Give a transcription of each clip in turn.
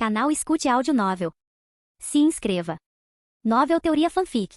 Canal Escute Áudio Novel. Se inscreva. Novel Teoria Fanfic.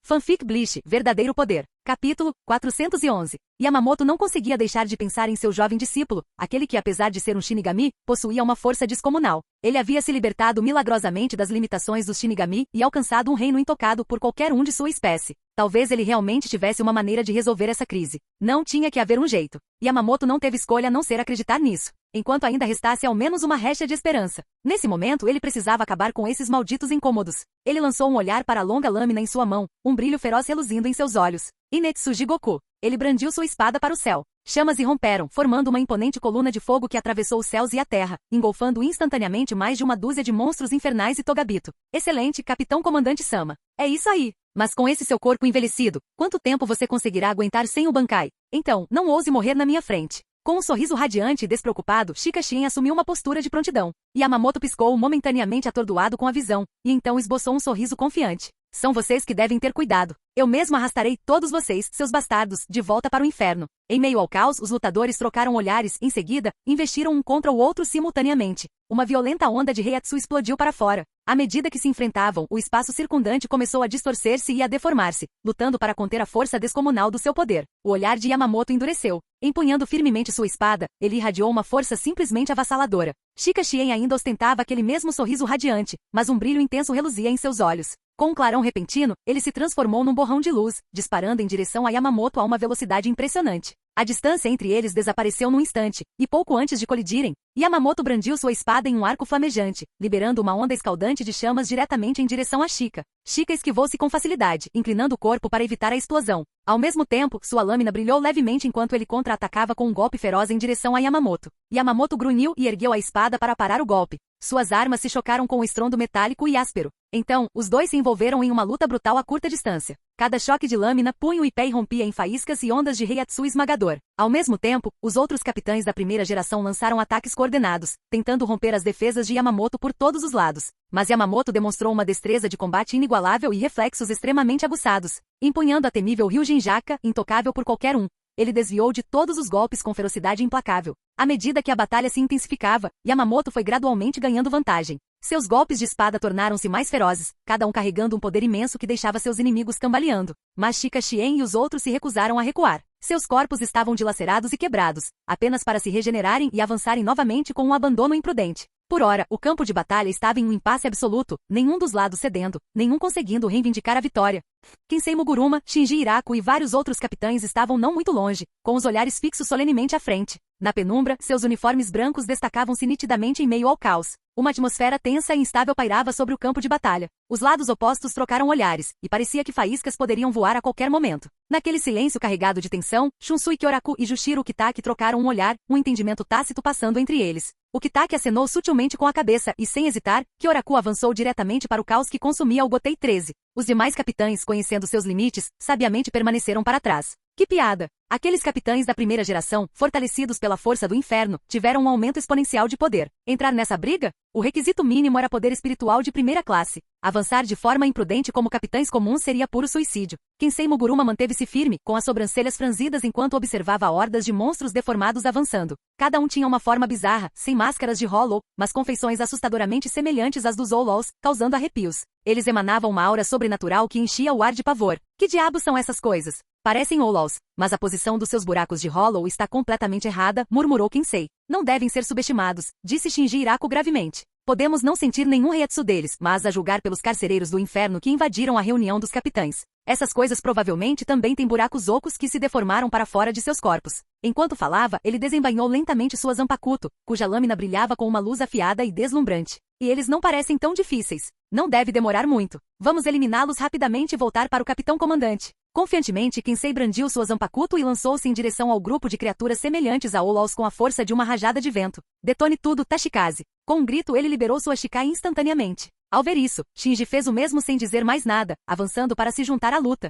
Fanfic Bleach, Verdadeiro Poder. Capítulo 411. Yamamoto não conseguia deixar de pensar em seu jovem discípulo, aquele que, apesar de ser um Shinigami, possuía uma força descomunal. Ele havia se libertado milagrosamente das limitações dos Shinigami e alcançado um reino intocado por qualquer um de sua espécie. Talvez ele realmente tivesse uma maneira de resolver essa crise. Não tinha que haver um jeito. Yamamoto não teve escolha a não ser acreditar nisso, enquanto ainda restasse ao menos uma recha de esperança. Nesse momento ele precisava acabar com esses malditos incômodos. Ele lançou um olhar para a longa lâmina em sua mão, um brilho feroz reluzindo em seus olhos. Inetsuji Goku. Ele brandiu sua espada para o céu. Chamas irromperam, formando uma imponente coluna de fogo que atravessou os céus e a terra, engolfando instantaneamente mais de uma dúzia de monstros infernais e Togabito. Excelente, Capitão Comandante Sama. É isso aí. Mas com esse seu corpo envelhecido, quanto tempo você conseguirá aguentar sem o Bankai? Então, não ouse morrer na minha frente. Com um sorriso radiante e despreocupado, Shikashin assumiu uma postura de prontidão. Yamamoto piscou momentaneamente atordoado com a visão, e então esboçou um sorriso confiante. São vocês que devem ter cuidado. Eu mesmo arrastarei todos vocês, seus bastardos, de volta para o inferno. Em meio ao caos, os lutadores trocaram olhares, em seguida, investiram um contra o outro simultaneamente. Uma violenta onda de Reiatsu explodiu para fora. À medida que se enfrentavam, o espaço circundante começou a distorcer-se e a deformar-se, lutando para conter a força descomunal do seu poder. O olhar de Yamamoto endureceu. Empunhando firmemente sua espada, ele irradiou uma força simplesmente avassaladora. Shikashin ainda ostentava aquele mesmo sorriso radiante, mas um brilho intenso reluzia em seus olhos. Com um clarão repentino, ele se transformou num borrão de luz, disparando em direção a Yamamoto a uma velocidade impressionante. A distância entre eles desapareceu num instante, e pouco antes de colidirem, Yamamoto brandiu sua espada em um arco flamejante, liberando uma onda escaldante de chamas diretamente em direção a Shika. Shika esquivou-se com facilidade, inclinando o corpo para evitar a explosão. Ao mesmo tempo, sua lâmina brilhou levemente enquanto ele contra-atacava com um golpe feroz em direção a Yamamoto. Yamamoto grunhiu e ergueu a espada para parar o golpe. Suas armas se chocaram com um estrondo metálico e áspero. Então, os dois se envolveram em uma luta brutal a curta distância. Cada choque de lâmina, punho e pé irrompia em faíscas e ondas de Reiatsu esmagador. Ao mesmo tempo, os outros capitães da primeira geração lançaram ataques coordenados, tentando romper as defesas de Yamamoto por todos os lados. Mas Yamamoto demonstrou uma destreza de combate inigualável e reflexos extremamente aguçados. Empunhando a temível Ryujin-Jaka, intocável por qualquer um, ele desviou de todos os golpes com ferocidade implacável. À medida que a batalha se intensificava, Yamamoto foi gradualmente ganhando vantagem. Seus golpes de espada tornaram-se mais ferozes, cada um carregando um poder imenso que deixava seus inimigos cambaleando. Mas Shikashin e os outros se recusaram a recuar. Seus corpos estavam dilacerados e quebrados, apenas para se regenerarem e avançarem novamente com um abandono imprudente. Por ora, o campo de batalha estava em um impasse absoluto, nenhum dos lados cedendo, nenhum conseguindo reivindicar a vitória. Kensei Muguruma, Shinji Hiraku e vários outros capitães estavam não muito longe, com os olhares fixos solenemente à frente. Na penumbra, seus uniformes brancos destacavam-se nitidamente em meio ao caos. Uma atmosfera tensa e instável pairava sobre o campo de batalha. Os lados opostos trocaram olhares, e parecia que faíscas poderiam voar a qualquer momento. Naquele silêncio carregado de tensão, Shunsui Kyoraku e Jushiro Kitaki trocaram um olhar, um entendimento tácito passando entre eles. O Kitaki acenou sutilmente com a cabeça e, sem hesitar, Kyoraku avançou diretamente para o caos que consumia o Gotei 13. Os demais capitães, conhecendo seus limites, sabiamente permaneceram para trás. Que piada! Aqueles capitães da primeira geração, fortalecidos pela força do inferno, tiveram um aumento exponencial de poder. Entrar nessa briga? O requisito mínimo era poder espiritual de primeira classe. Avançar de forma imprudente como capitães comuns seria puro suicídio. Kensei Muguruma manteve-se firme, com as sobrancelhas franzidas enquanto observava hordas de monstros deformados avançando. Cada um tinha uma forma bizarra, sem máscaras de Hollow, mas com feições assustadoramente semelhantes às dos Hollows, causando arrepios. Eles emanavam uma aura sobrenatural que enchia o ar de pavor. Que diabos são essas coisas? Parecem Hollows, mas a posição dos seus buracos de Hollow está completamente errada, murmurou Kensei. Não devem ser subestimados, disse Shinji Hiraku gravemente. Podemos não sentir nenhum reiatsu deles, mas a julgar pelos carcereiros do inferno que invadiram a reunião dos capitães. Essas coisas provavelmente também têm buracos ocos que se deformaram para fora de seus corpos. Enquanto falava, ele desembainhou lentamente sua Zanpakuto, cuja lâmina brilhava com uma luz afiada e deslumbrante. E eles não parecem tão difíceis. Não deve demorar muito. Vamos eliminá-los rapidamente e voltar para o capitão comandante. Confiantemente, Kensei brandiu sua Zanpakuto e lançou-se em direção ao grupo de criaturas semelhantes a Hollows com a força de uma rajada de vento. Detone tudo, Tashikaze. Com um grito ele liberou sua Shikai instantaneamente. Ao ver isso, Shinji fez o mesmo sem dizer mais nada, avançando para se juntar à luta.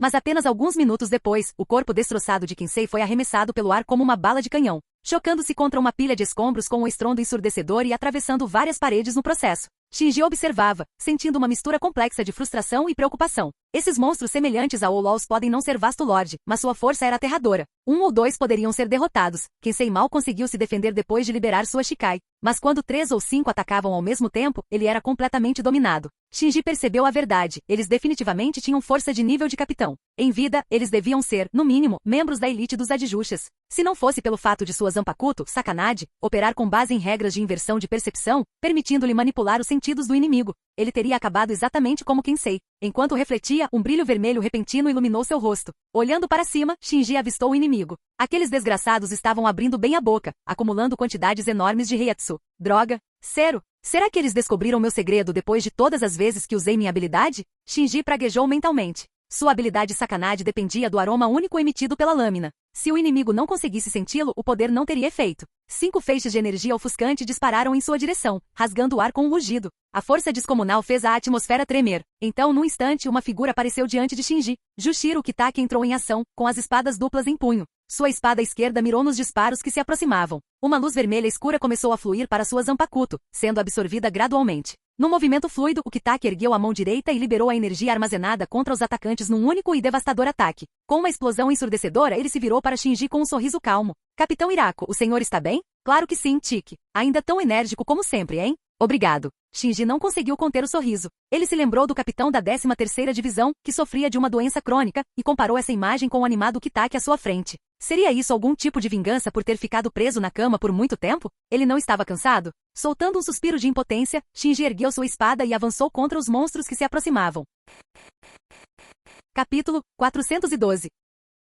Mas apenas alguns minutos depois, o corpo destroçado de Kensei foi arremessado pelo ar como uma bala de canhão, chocando-se contra uma pilha de escombros com um estrondo ensurdecedor e atravessando várias paredes no processo. Shinji observava, sentindo uma mistura complexa de frustração e preocupação. Esses monstros semelhantes a Hollows podem não ser vasto Lorde, mas sua força era aterradora. Um ou dois poderiam ser derrotados. Kensei mal conseguiu se defender depois de liberar sua Shikai. Mas quando 3 ou 5 atacavam ao mesmo tempo, ele era completamente dominado. Shinji percebeu a verdade. Eles definitivamente tinham força de nível de capitão. Em vida, eles deviam ser, no mínimo, membros da elite dos Adjushas. Se não fosse pelo fato de sua Zanpakuto, Sakanade, operar com base em regras de inversão de percepção, permitindo-lhe manipular os sentidos do inimigo, ele teria acabado exatamente como Kensei. Enquanto refletia, um brilho vermelho repentino iluminou seu rosto. Olhando para cima, Shinji avistou o inimigo. Aqueles desgraçados estavam abrindo bem a boca, acumulando quantidades enormes de Heiatsu. Droga! Cero! Será que eles descobriram meu segredo depois de todas as vezes que usei minha habilidade? Shinji praguejou mentalmente. Sua habilidade Sakanade dependia do aroma único emitido pela lâmina. Se o inimigo não conseguisse senti-lo, o poder não teria efeito. 5 feixes de energia ofuscante dispararam em sua direção, rasgando o ar com um rugido. A força descomunal fez a atmosfera tremer. Então, num instante, uma figura apareceu diante de Shinji. Jushiro Kitake entrou em ação, com as espadas duplas em punho. Sua espada esquerda mirou nos disparos que se aproximavam. Uma luz vermelha escura começou a fluir para sua Zanpakuto, sendo absorvida gradualmente. Num movimento fluido, o Kitake ergueu a mão direita e liberou a energia armazenada contra os atacantes num único e devastador ataque. Com uma explosão ensurdecedora, ele se virou para Shinji com um sorriso calmo. Capitão Hirako, o senhor está bem? Claro que sim, Tiki. Ainda tão enérgico como sempre, hein? Obrigado. Shinji não conseguiu conter o sorriso. Ele se lembrou do capitão da 13ª Divisão, que sofria de uma doença crônica, e comparou essa imagem com o animado Kitake à sua frente. Seria isso algum tipo de vingança por ter ficado preso na cama por muito tempo? Ele não estava cansado? Soltando um suspiro de impotência, Shinji ergueu sua espada e avançou contra os monstros que se aproximavam. Capítulo 412.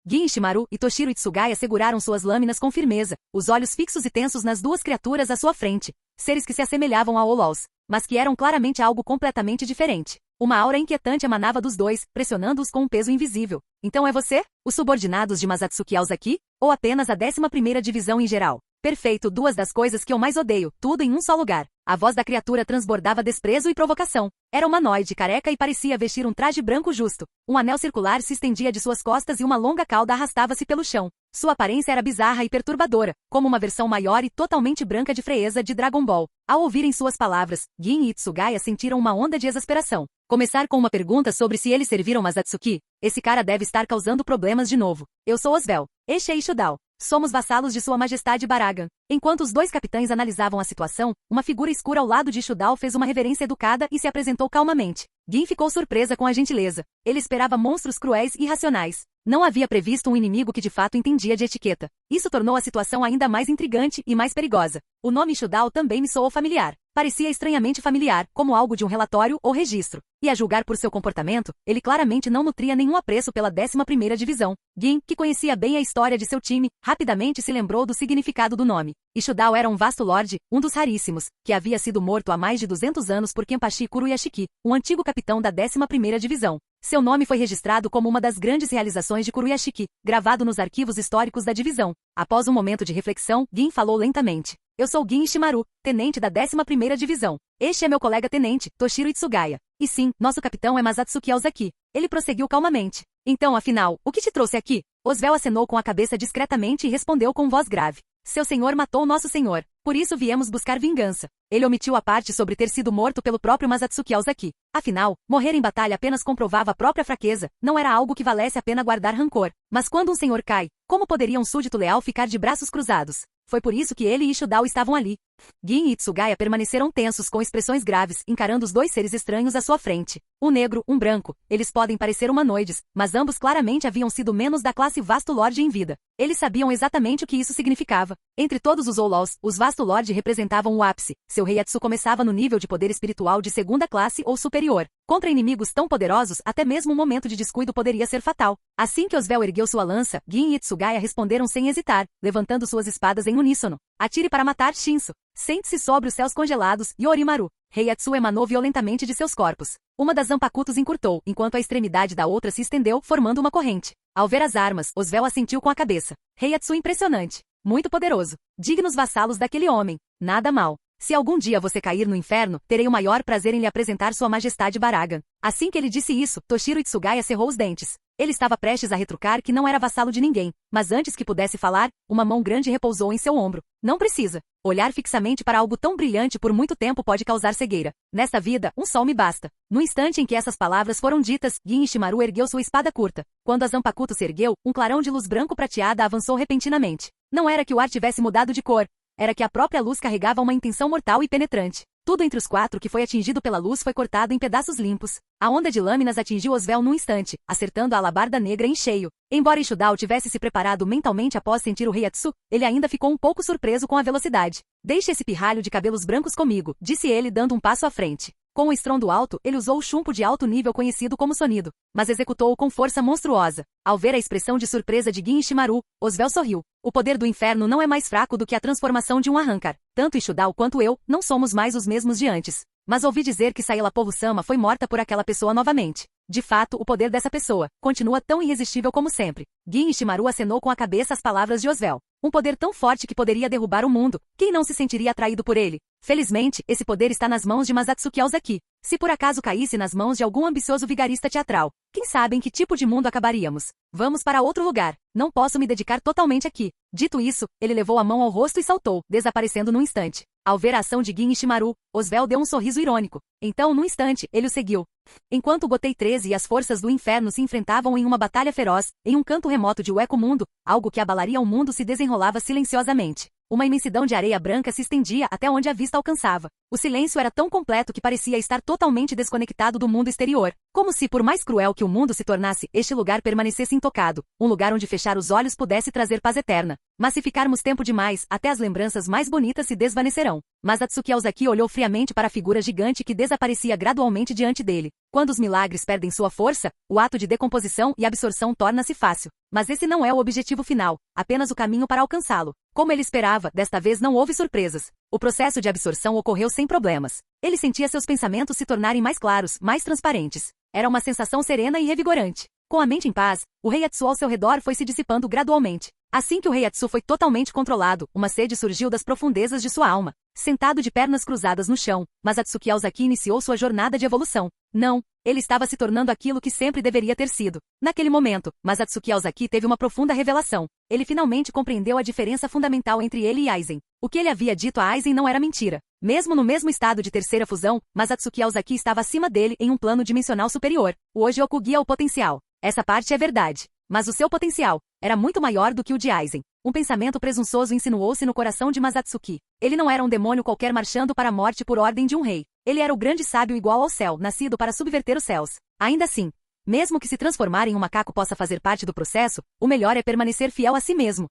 Gin Ishimaru e Toshiro Itsugaya seguraram suas lâminas com firmeza, os olhos fixos e tensos nas duas criaturas à sua frente. Seres que se assemelhavam a Olols, mas que eram claramente algo completamente diferente. Uma aura inquietante emanava dos dois, pressionando-os com um peso invisível. Então é você? Os subordinados de Masatsuki Aozaki? Ou apenas a 11ª Divisão em geral? Perfeito, duas das coisas que eu mais odeio, tudo em um só lugar. A voz da criatura transbordava desprezo e provocação. Era humanoide, careca e parecia vestir um traje branco justo. Um anel circular se estendia de suas costas e uma longa cauda arrastava-se pelo chão. Sua aparência era bizarra e perturbadora, como uma versão maior e totalmente branca de Freeza de Dragon Ball. Ao ouvirem suas palavras, Gin e Itsugaya sentiram uma onda de exasperação. Começar com uma pergunta sobre se eles serviram Masatsuki? Esse cara deve estar causando problemas de novo. Eu sou Osvel. Este é Ishudao. Somos vassalos de Sua Majestade Baragan. Enquanto os dois capitães analisavam a situação, uma figura escura ao lado de Ishudao fez uma reverência educada e se apresentou calmamente. Gin ficou surpresa com a gentileza. Ele esperava monstros cruéis e irracionais. Não havia previsto um inimigo que de fato entendia de etiqueta. Isso tornou a situação ainda mais intrigante e mais perigosa. O nome Ishudao também me soou familiar. Parecia estranhamente familiar, como algo de um relatório ou registro. E a julgar por seu comportamento, ele claramente não nutria nenhum apreço pela 11ª Divisão. Gin, que conhecia bem a história de seu time, rapidamente se lembrou do significado do nome. Ishudao era um vasto lorde, um dos raríssimos, que havia sido morto há mais de 200 anos por Kenpachi Kuruyashiki, um antigo capitão da 11ª Divisão. Seu nome foi registrado como uma das grandes realizações de Kuruyashiki, gravado nos arquivos históricos da divisão. Após um momento de reflexão, Gin falou lentamente. Eu sou Gin Ishimaru, tenente da 11ª Divisão. Este é meu colega tenente, Toshiro Itsugaya. E sim, nosso capitão é Masatsuki Aozaki. Ele prosseguiu calmamente. Então, afinal, o que te trouxe aqui? Osvel acenou com a cabeça discretamente e respondeu com voz grave. Seu senhor matou nosso senhor. Por isso viemos buscar vingança. Ele omitiu a parte sobre ter sido morto pelo próprio Masatsuki Aozaki. Afinal, morrer em batalha apenas comprovava a própria fraqueza, não era algo que valesse a pena guardar rancor. Mas quando um senhor cai, como poderia um súdito leal ficar de braços cruzados? Foi por isso que ele e Ishudao estavam ali. Gin e Itsugaya permaneceram tensos com expressões graves, encarando os dois seres estranhos à sua frente. Um negro, um branco. Eles podem parecer humanoides, mas ambos claramente haviam sido menos da classe Vasto Lorde em vida. Eles sabiam exatamente o que isso significava. Entre todos os Olols, os Vasto Lorde representavam o ápice. Seu Heiatsu começava no nível de poder espiritual de segunda classe ou superior. Contra inimigos tão poderosos, até mesmo um momento de descuido poderia ser fatal. Assim que Osvel ergueu sua lança, Gin e Itsugaya responderam sem hesitar, levantando suas espadas em uníssono. Atire para matar Shinso. Sente-se sobre os céus congelados, Yorimaru. Heiatsu emanou violentamente de seus corpos. Uma das Zanpakutos encurtou, enquanto a extremidade da outra se estendeu, formando uma corrente. Ao ver as armas, Osvel assentiu com a cabeça. Heiatsu impressionante. Muito poderoso. Dignos vassalos daquele homem. Nada mal. Se algum dia você cair no inferno, terei o maior prazer em lhe apresentar Sua Majestade Baragan. Assim que ele disse isso, Toshiro Itsugaya cerrou os dentes. Ele estava prestes a retrucar que não era vassalo de ninguém, mas antes que pudesse falar, uma mão grande repousou em seu ombro. Não precisa. Olhar fixamente para algo tão brilhante por muito tempo pode causar cegueira. Nesta vida, um sol me basta. No instante em que essas palavras foram ditas, Gin Ishimaru ergueu sua espada curta. Quando a Zanpakuto se ergueu, um clarão de luz branco-prateada avançou repentinamente. Não era que o ar tivesse mudado de cor. Era que a própria luz carregava uma intenção mortal e penetrante. Tudo entre os quatro que foi atingido pela luz foi cortado em pedaços limpos. A onda de lâminas atingiu Osvel num instante, acertando a alabarda negra em cheio. Embora Ishudao tivesse se preparado mentalmente após sentir o Reiatsu, ele ainda ficou um pouco surpreso com a velocidade. Deixe esse pirralho de cabelos brancos comigo, disse ele dando um passo à frente. Com o estrondo alto, ele usou o chumpo de alto nível conhecido como sonido, mas executou-o com força monstruosa. Ao ver a expressão de surpresa de Gin Ishimaru, Osvel sorriu. O poder do inferno não é mais fraco do que a transformação de um arrancar. Tanto Ishudao quanto eu, não somos mais os mesmos de antes. Mas ouvi dizer que Saela Povu-sama foi morta por aquela pessoa novamente. De fato, o poder dessa pessoa continua tão irresistível como sempre. Gin Ishimaru acenou com a cabeça as palavras de Osvel. Um poder tão forte que poderia derrubar o mundo. Quem não se sentiria atraído por ele? Felizmente, esse poder está nas mãos de Masatsuki Aozaki. Se por acaso caísse nas mãos de algum ambicioso vigarista teatral, quem sabe em que tipo de mundo acabaríamos? Vamos para outro lugar. Não posso me dedicar totalmente aqui. Dito isso, ele levou a mão ao rosto e saltou, desaparecendo num instante. Ao ver a ação de Gin Ishimaru, Osvel deu um sorriso irônico. Então, num instante, ele o seguiu. Enquanto Gotei 13 e as forças do inferno se enfrentavam em uma batalha feroz, em um canto remoto de Ueco Mundo, algo que abalaria o mundo se desenrolava silenciosamente. Uma imensidão de areia branca se estendia até onde a vista alcançava. O silêncio era tão completo que parecia estar totalmente desconectado do mundo exterior. Como se, por mais cruel que o mundo se tornasse, este lugar permanecesse intocado. Um lugar onde fechar os olhos pudesse trazer paz eterna. Mas se ficarmos tempo demais, até as lembranças mais bonitas se desvanecerão. Mas Atsuki Aozaki olhou friamente para a figura gigante que desaparecia gradualmente diante dele. Quando os milagres perdem sua força, o ato de decomposição e absorção torna-se fácil. Mas esse não é o objetivo final, apenas o caminho para alcançá-lo. Como ele esperava, desta vez não houve surpresas. O processo de absorção ocorreu sem problemas. Ele sentia seus pensamentos se tornarem mais claros, mais transparentes. Era uma sensação serena e revigorante. Com a mente em paz, o Reiatsu ao seu redor foi se dissipando gradualmente. Assim que o Reiatsu foi totalmente controlado, uma sede surgiu das profundezas de sua alma. Sentado de pernas cruzadas no chão, Masatsuki Aozaki iniciou sua jornada de evolução. Não, ele estava se tornando aquilo que sempre deveria ter sido. Naquele momento, Masatsuki Aozaki teve uma profunda revelação. Ele finalmente compreendeu a diferença fundamental entre ele e Aizen. O que ele havia dito a Aizen não era mentira. Mesmo no mesmo estado de terceira fusão, Masatsuki Aozaki estava acima dele em um plano dimensional superior. O Ojioku guia o potencial. Essa parte é verdade. Mas o seu potencial era muito maior do que o de Aizen. Um pensamento presunçoso insinuou-se no coração de Masatsuki. Ele não era um demônio qualquer marchando para a morte por ordem de um rei. Ele era o grande sábio igual ao céu, nascido para subverter os céus. Ainda assim, mesmo que se transformar em um macaco possa fazer parte do processo, o melhor é permanecer fiel a si mesmo.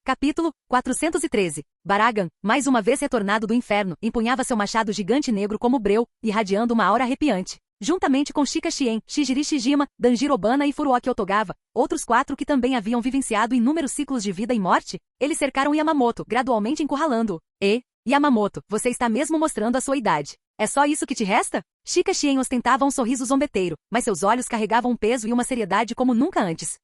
Capítulo 413. Baragan, mais uma vez retornado do inferno, empunhava seu machado gigante negro como breu, irradiando uma aura arrepiante. Juntamente com Shika Shien, Shijiri Shijima, Danjiro Obana e Furuoki Otogawa, outros 4 que também haviam vivenciado inúmeros ciclos de vida e morte, eles cercaram Yamamoto, gradualmente encurralando-o. Yamamoto, você está mesmo mostrando a sua idade. É só isso que te resta? Shika Shien ostentava um sorriso zombeteiro, mas seus olhos carregavam um peso e uma seriedade como nunca antes.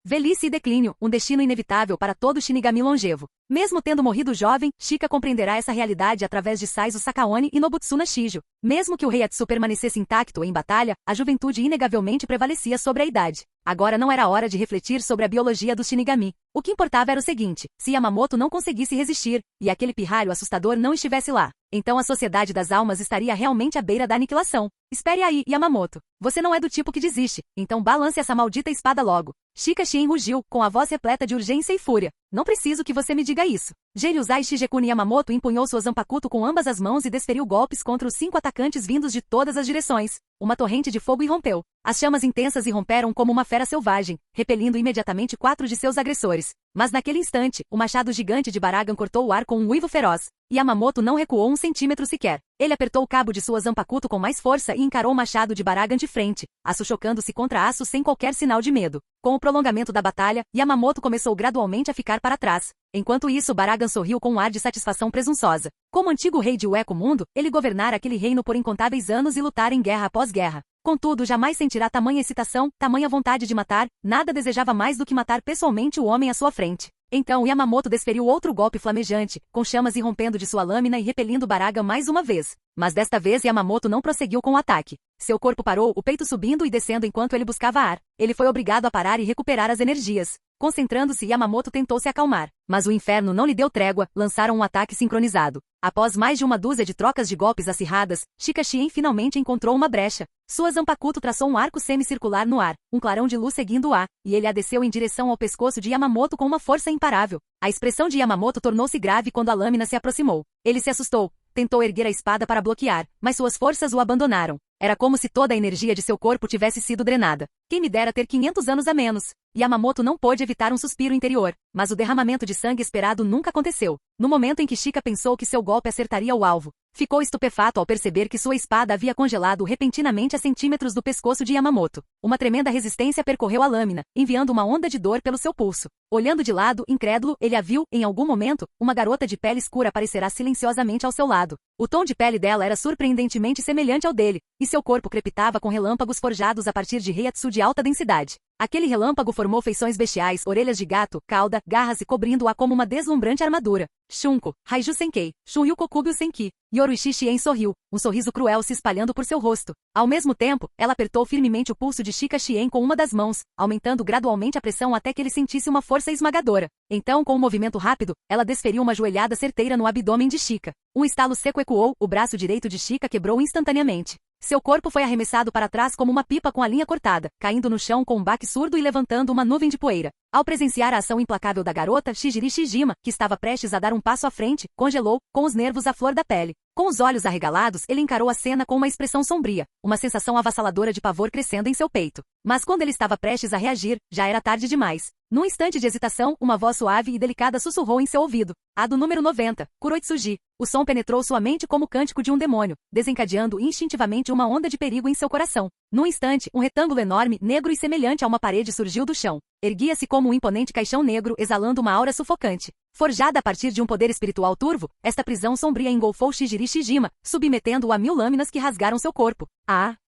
Velhice e declínio, um destino inevitável para todo Shinigami longevo. Mesmo tendo morrido jovem, Shika compreenderá essa realidade através de Saizo Sakaone e Nobutsuna Shijo. Mesmo que o Reiatsu permanecesse intacto em batalha, a juventude inegavelmente prevalecia sobre a idade. Agora não era hora de refletir sobre a biologia dos Shinigami. O que importava era o seguinte: se Yamamoto não conseguisse resistir, e aquele pirralho assustador não estivesse lá, então a Sociedade das Almas estaria realmente à beira da aniquilação. Espere aí, Yamamoto. Você não é do tipo que desiste, então balance essa maldita espada logo. Shika Shien rugiu, com a voz repleta de urgência e fúria. Não preciso que você me diga isso. Jeryuzai Shigekuni Yamamoto empunhou sua Zanpakuto com ambas as mãos e desferiu golpes contra os 5 atacantes vindos de todas as direções. Uma torrente de fogo irrompeu. As chamas intensas irromperam como uma fera selvagem, repelindo imediatamente 4 de seus agressores. Mas naquele instante, o machado gigante de Baragan cortou o ar com um uivo feroz. Yamamoto não recuou 1 centímetro sequer. Ele apertou o cabo de sua Zanpakuto com mais força e encarou o machado de Baragan de frente, aço chocando-se contra aço sem qualquer sinal de medo. Com o prolongamento da batalha, Yamamoto começou gradualmente a ficar para trás. Enquanto isso, Baragan sorriu com um ar de satisfação presunçosa. Como antigo rei de Ueco Mundo, ele governara aquele reino por incontáveis anos e lutar em guerra após guerra. Contudo, jamais sentirá tamanha excitação, tamanha vontade de matar, nada desejava mais do que matar pessoalmente o homem à sua frente. Então Yamamoto desferiu outro golpe flamejante, com chamas irrompendo de sua lâmina e repelindo Baraga mais uma vez. Mas desta vez Yamamoto não prosseguiu com o ataque. Seu corpo parou, o peito subindo e descendo enquanto ele buscava ar. Ele foi obrigado a parar e recuperar as energias. Concentrando-se, Yamamoto tentou se acalmar. Mas o inferno não lhe deu trégua, lançaram um ataque sincronizado. Após mais de uma dúzia de trocas de golpes acirradas, Shikashien finalmente encontrou uma brecha. Sua Zanpakuto traçou um arco semicircular no ar, um clarão de luz seguindo-a, e ele a desceu em direção ao pescoço de Yamamoto com uma força imparável. A expressão de Yamamoto tornou-se grave quando a lâmina se aproximou. Ele se assustou. Tentou erguer a espada para bloquear, mas suas forças o abandonaram. Era como se toda a energia de seu corpo tivesse sido drenada. Quem me dera ter 500 anos a menos. Yamamoto não pôde evitar um suspiro interior, mas o derramamento de sangue esperado nunca aconteceu. No momento em que Shika pensou que seu golpe acertaria o alvo, ficou estupefato ao perceber que sua espada havia congelado repentinamente a centímetros do pescoço de Yamamoto. Uma tremenda resistência percorreu a lâmina, enviando uma onda de dor pelo seu pulso. Olhando de lado, incrédulo, ele a viu, em algum momento, uma garota de pele escura aparecerá silenciosamente ao seu lado. O tom de pele dela era surpreendentemente semelhante ao dele, e seu corpo crepitava com relâmpagos forjados a partir de reiatsu de alta densidade. Aquele relâmpago formou feições bestiais, orelhas de gato, cauda, garras e cobrindo-a como uma deslumbrante armadura. Shunko, Raiju Senkei, Shunryu Kokugyu Senki. Yoruichi Shien sorriu, um sorriso cruel se espalhando por seu rosto. Ao mesmo tempo, ela apertou firmemente o pulso de Shika Shien com uma das mãos, aumentando gradualmente a pressão até que ele sentisse uma força esmagadora. Então, com um movimento rápido, ela desferiu uma joelhada certeira no abdômen de Shika. Um estalo seco ecoou, o braço direito de Shika quebrou instantaneamente. Seu corpo foi arremessado para trás como uma pipa com a linha cortada, caindo no chão com um baque surdo e levantando uma nuvem de poeira. Ao presenciar a ação implacável da garota, Shijiri Shijima, que estava prestes a dar um passo à frente, congelou, com os nervos à flor da pele. Com os olhos arregalados, ele encarou a cena com uma expressão sombria, uma sensação avassaladora de pavor crescendo em seu peito. Mas quando ele estava prestes a reagir, já era tarde demais. Num instante de hesitação, uma voz suave e delicada sussurrou em seu ouvido. A do número 90, Kuroitsuji. O som penetrou sua mente como o cântico de um demônio, desencadeando instintivamente uma onda de perigo em seu coração. Num instante, um retângulo enorme, negro e semelhante a uma parede surgiu do chão. Erguia-se como um imponente caixão negro, exalando uma aura sufocante. Forjada a partir de um poder espiritual turvo, esta prisão sombria engolfou Shijiri Shijima, submetendo-o a 1000 lâminas que rasgaram seu corpo.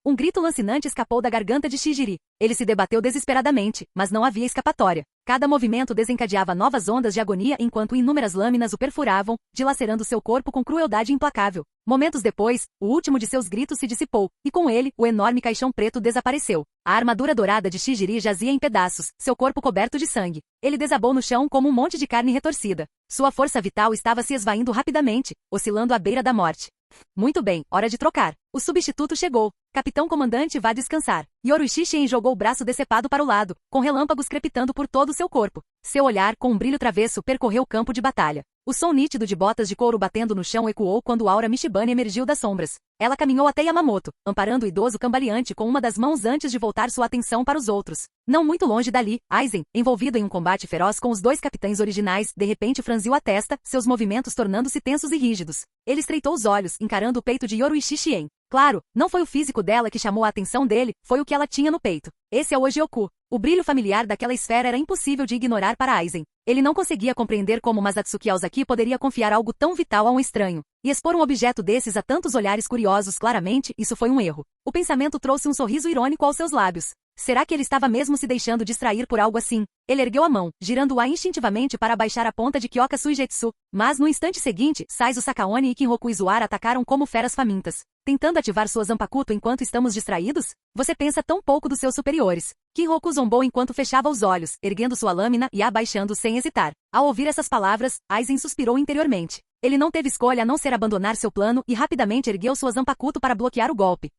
Um grito lancinante escapou da garganta de Shijiri. Ele se debateu desesperadamente, mas não havia escapatória. Cada movimento desencadeava novas ondas de agonia enquanto inúmeras lâminas o perfuravam, dilacerando seu corpo com crueldade implacável. Momentos depois, o último de seus gritos se dissipou, e com ele, o enorme caixão preto desapareceu. A armadura dourada de Shijiri jazia em pedaços, seu corpo coberto de sangue. Ele desabou no chão como um monte de carne retorcida. Sua força vital estava se esvaindo rapidamente, oscilando à beira da morte. Muito bem, hora de trocar. O substituto chegou. Capitão comandante, vá descansar. Yoruichi Shien jogou o braço decepado para o lado, com relâmpagos crepitando por todo o seu corpo. Seu olhar, com um brilho travesso, percorreu o campo de batalha. O som nítido de botas de couro batendo no chão ecoou quando Aura Mishibane emergiu das sombras. Ela caminhou até Yamamoto, amparando o idoso cambaleante com uma das mãos antes de voltar sua atenção para os outros. Não muito longe dali, Aizen, envolvido em um combate feroz com os dois capitães originais, de repente franziu a testa, seus movimentos tornando-se tensos e rígidos. Ele estreitou os olhos, encarando o peito de Yoruichi Shien. Claro, não foi o físico dela que chamou a atenção dele, foi o que ela tinha no peito. Esse é o Ojioku. O brilho familiar daquela esfera era impossível de ignorar para Aizen. Ele não conseguia compreender como Masatsuki Aozaki poderia confiar algo tão vital a um estranho. E expor um objeto desses a tantos olhares curiosos, claramente, isso foi um erro. O pensamento trouxe um sorriso irônico aos seus lábios. Será que ele estava mesmo se deixando distrair por algo assim? Ele ergueu a mão, girando-a instintivamente para abaixar a ponta de Kyoka Suigetsu, mas no instante seguinte, Saizo Sakaone e Kinroku Izuara atacaram como feras famintas. Tentando ativar sua Zanpakuto enquanto estamos distraídos? Você pensa tão pouco dos seus superiores. Kinroku zombou enquanto fechava os olhos, erguendo sua lâmina e a abaixando sem hesitar. Ao ouvir essas palavras, Aizen suspirou interiormente. Ele não teve escolha a não ser abandonar seu plano e rapidamente ergueu sua Zanpakuto para bloquear o golpe.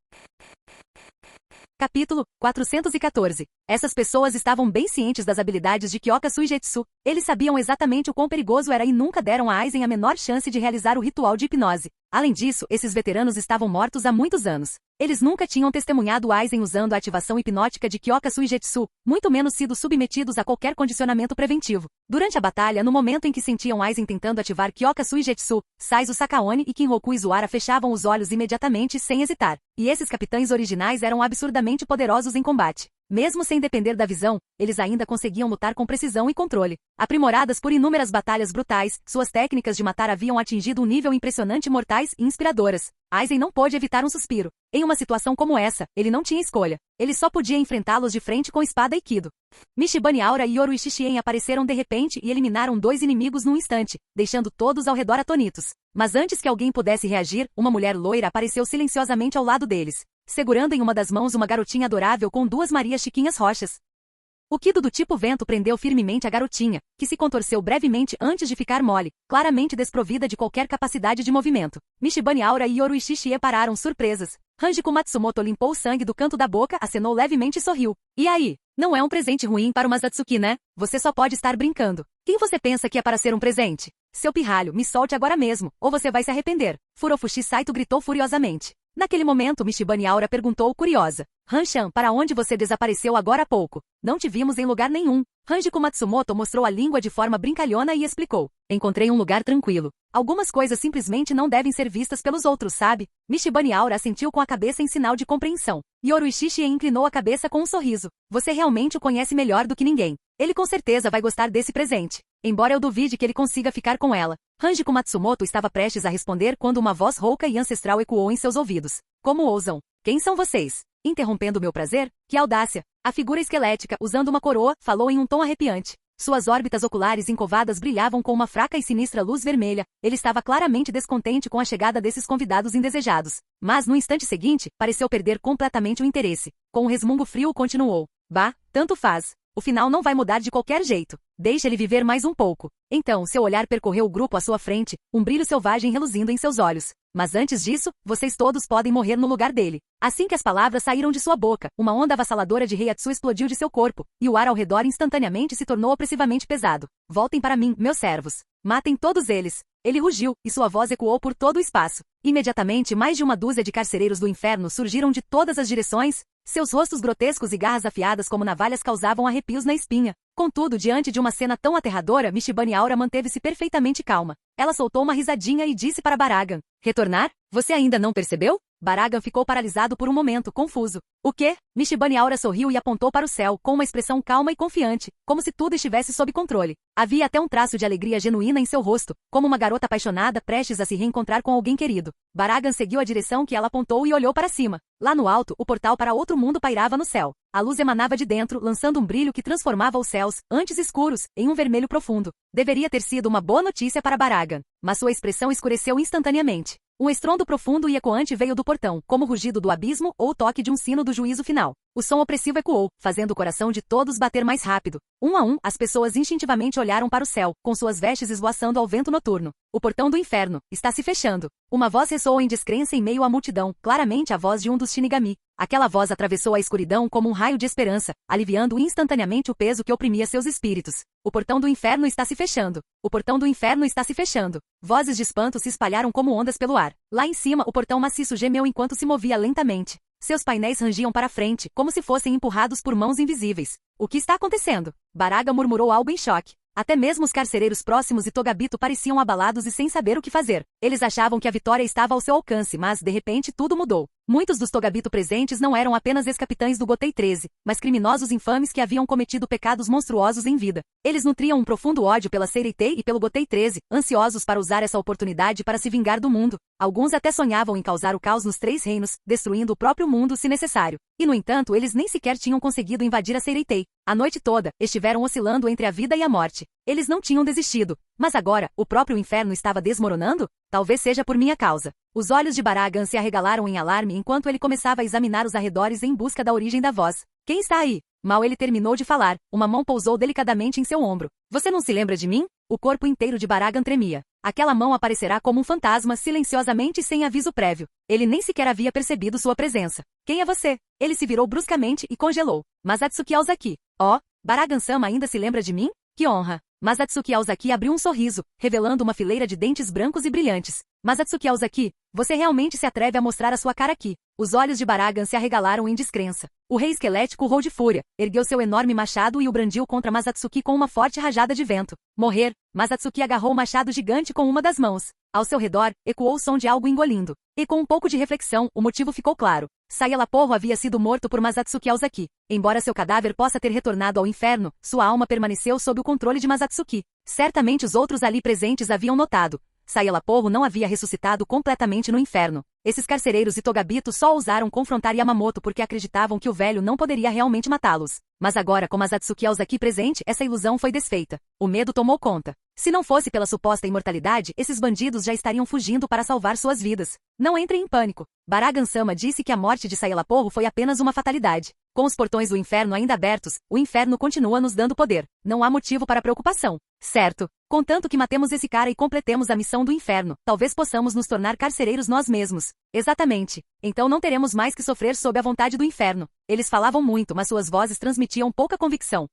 Capítulo 414. Essas pessoas estavam bem cientes das habilidades de Kyoka Suigetsu. Eles sabiam exatamente o quão perigoso era e nunca deram a Aizen a menor chance de realizar o ritual de hipnose. Além disso, esses veteranos estavam mortos há muitos anos. Eles nunca tinham testemunhado Aizen usando a ativação hipnótica de Kyoka Suigetsu, muito menos sido submetidos a qualquer condicionamento preventivo. Durante a batalha, no momento em que sentiam Aizen tentando ativar Kyoka Suigetsu, Saizo Sakaone e Kinroku Izuara fechavam os olhos imediatamente sem hesitar. E esses capitães originais eram absurdamente poderosos em combate. Mesmo sem depender da visão, eles ainda conseguiam lutar com precisão e controle. Aprimoradas por inúmeras batalhas brutais, suas técnicas de matar haviam atingido um nível impressionante, mortais e inspiradoras. Aizen não pôde evitar um suspiro. Em uma situação como essa, ele não tinha escolha. Ele só podia enfrentá-los de frente com espada e kido. Mishibane Aura e Yoru Ishishien apareceram de repente e eliminaram 2 inimigos num instante, deixando todos ao redor atônitos. Mas antes que alguém pudesse reagir, uma mulher loira apareceu silenciosamente ao lado deles, segurando em uma das mãos uma garotinha adorável com 2 Marias Chiquinhas roxas. O Kido do tipo vento prendeu firmemente a garotinha, que se contorceu brevemente antes de ficar mole, claramente desprovida de qualquer capacidade de movimento. Mishibane Aura e Yoru Ishishie pararam surpresas. Hanjiko Matsumoto limpou o sangue do canto da boca, acenou levemente e sorriu. E aí? Não é um presente ruim para o Masatsuki, né? Você só pode estar brincando. Quem você pensa que é para ser um presente? Seu pirralho, me solte agora mesmo, ou você vai se arrepender. Furofushi Saito gritou furiosamente. Naquele momento Mishibane Aura perguntou curiosa. Han-chan, para onde você desapareceu agora há pouco? Não te vimos em lugar nenhum. Hanjiko Matsumoto mostrou a língua de forma brincalhona e explicou. Encontrei um lugar tranquilo. Algumas coisas simplesmente não devem ser vistas pelos outros, sabe? Mishibane Aura assentiu com a cabeça em sinal de compreensão. Yoru Ishishie inclinou a cabeça com um sorriso. Você realmente o conhece melhor do que ninguém. Ele com certeza vai gostar desse presente. Embora eu duvide que ele consiga ficar com ela. Hanjiko Matsumoto estava prestes a responder quando uma voz rouca e ancestral ecoou em seus ouvidos. Como ousam? Quem são vocês? Interrompendo meu prazer? Que audácia! A figura esquelética, usando uma coroa, falou em um tom arrepiante. Suas órbitas oculares encovadas brilhavam com uma fraca e sinistra luz vermelha. Ele estava claramente descontente com a chegada desses convidados indesejados. Mas, no instante seguinte, pareceu perder completamente o interesse. Com um resmungo frio, continuou. Bah, tanto faz. O final não vai mudar de qualquer jeito. Deixe ele viver mais um pouco. Então, seu olhar percorreu o grupo à sua frente, um brilho selvagem reluzindo em seus olhos. Mas antes disso, vocês todos podem morrer no lugar dele. Assim que as palavras saíram de sua boca, uma onda avassaladora de Reiatsu explodiu de seu corpo, e o ar ao redor instantaneamente se tornou opressivamente pesado. Voltem para mim, meus servos. Matem todos eles. Ele rugiu, e sua voz ecoou por todo o espaço. Imediatamente, mais de uma dúzia de carcereiros do inferno surgiram de todas as direções. Seus rostos grotescos e garras afiadas como navalhas causavam arrepios na espinha. Contudo, diante de uma cena tão aterradora, Mishibane Aura manteve-se perfeitamente calma. Ela soltou uma risadinha e disse para Baragan. Retornar? Você ainda não percebeu? Baragan ficou paralisado por um momento, confuso. O quê? Mishibane Aura sorriu e apontou para o céu, com uma expressão calma e confiante, como se tudo estivesse sob controle. Havia até um traço de alegria genuína em seu rosto, como uma garota apaixonada prestes a se reencontrar com alguém querido. Baragan seguiu a direção que ela apontou e olhou para cima. Lá no alto, o portal para outro mundo pairava no céu. A luz emanava de dentro, lançando um brilho que transformava os céus, antes escuros, em um vermelho profundo. Deveria ter sido uma boa notícia para Baragan, mas sua expressão escureceu instantaneamente. Um estrondo profundo e ecoante veio do portão, como o rugido do abismo ou o toque de um sino do juízo final. O som opressivo ecoou, fazendo o coração de todos bater mais rápido. Um a um, as pessoas instintivamente olharam para o céu, com suas vestes esvoaçando ao vento noturno. O portão do inferno está se fechando. Uma voz ressoou em descrença em meio à multidão, claramente a voz de um dos Shinigami. Aquela voz atravessou a escuridão como um raio de esperança, aliviando instantaneamente o peso que oprimia seus espíritos. O portão do inferno está se fechando. O portão do inferno está se fechando. Vozes de espanto se espalharam como ondas pelo ar. Lá em cima, o portão maciço gemeu enquanto se movia lentamente. Seus painéis rangiam para frente, como se fossem empurrados por mãos invisíveis. O que está acontecendo? Baraga murmurou algo em choque. Até mesmo os carcereiros próximos e Togabito pareciam abalados e sem saber o que fazer. Eles achavam que a vitória estava ao seu alcance, mas, de repente, tudo mudou. Muitos dos Togabito presentes não eram apenas ex-capitães do Gotei 13, mas criminosos infames que haviam cometido pecados monstruosos em vida. Eles nutriam um profundo ódio pela Seireitei e pelo Gotei 13, ansiosos para usar essa oportunidade para se vingar do mundo. Alguns até sonhavam em causar o caos nos 3 reinos, destruindo o próprio mundo se necessário. E, no entanto, eles nem sequer tinham conseguido invadir a Seireitei. A noite toda, estiveram oscilando entre a vida e a morte. Eles não tinham desistido. Mas agora, o próprio inferno estava desmoronando? Talvez seja por minha causa. Os olhos de Baragan se arregalaram em alarme enquanto ele começava a examinar os arredores em busca da origem da voz. Quem está aí? Mal ele terminou de falar, uma mão pousou delicadamente em seu ombro. Você não se lembra de mim? O corpo inteiro de Baragan tremia. Aquela mão aparecerá como um fantasma silenciosamente e sem aviso prévio. Ele nem sequer havia percebido sua presença. Quem é você? Ele se virou bruscamente e congelou. Masatsuki Aozaki. Oh, Baragan-sama ainda se lembra de mim? Que honra! Masatsuki Aozaki abriu um sorriso, revelando uma fileira de dentes brancos e brilhantes. Masatsuki Aozaki, você realmente se atreve a mostrar a sua cara aqui. Os olhos de Baragan se arregalaram em descrença. O rei esquelético urrou de fúria, ergueu seu enorme machado e o brandiu contra Masatsuki com uma forte rajada de vento. Morrer! Masatsuki agarrou o machado gigante com uma das mãos. Ao seu redor, ecoou o som de algo engolindo. E com um pouco de reflexão, o motivo ficou claro. Sayalaporro havia sido morto por Masatsuki Aozaki. Embora seu cadáver possa ter retornado ao inferno, sua alma permaneceu sob o controle de Masatsuki. Certamente os outros ali presentes haviam notado. Sayalaporro não havia ressuscitado completamente no inferno. Esses carcereiros e Togabito só ousaram confrontar Yamamoto porque acreditavam que o velho não poderia realmente matá-los. Mas agora, com Masatsuki Ozaki presente, essa ilusão foi desfeita. O medo tomou conta. Se não fosse pela suposta imortalidade, esses bandidos já estariam fugindo para salvar suas vidas. Não entrem em pânico. Baragan-sama disse que a morte de Sayalaporro foi apenas uma fatalidade. Com os portões do inferno ainda abertos, o inferno continua nos dando poder. Não há motivo para preocupação. Certo. Contanto que matemos esse cara e completemos a missão do inferno, talvez possamos nos tornar carcereiros nós mesmos. Exatamente. Então não teremos mais que sofrer sob a vontade do inferno. Eles falavam muito, mas suas vozes transmitiam pouca convicção.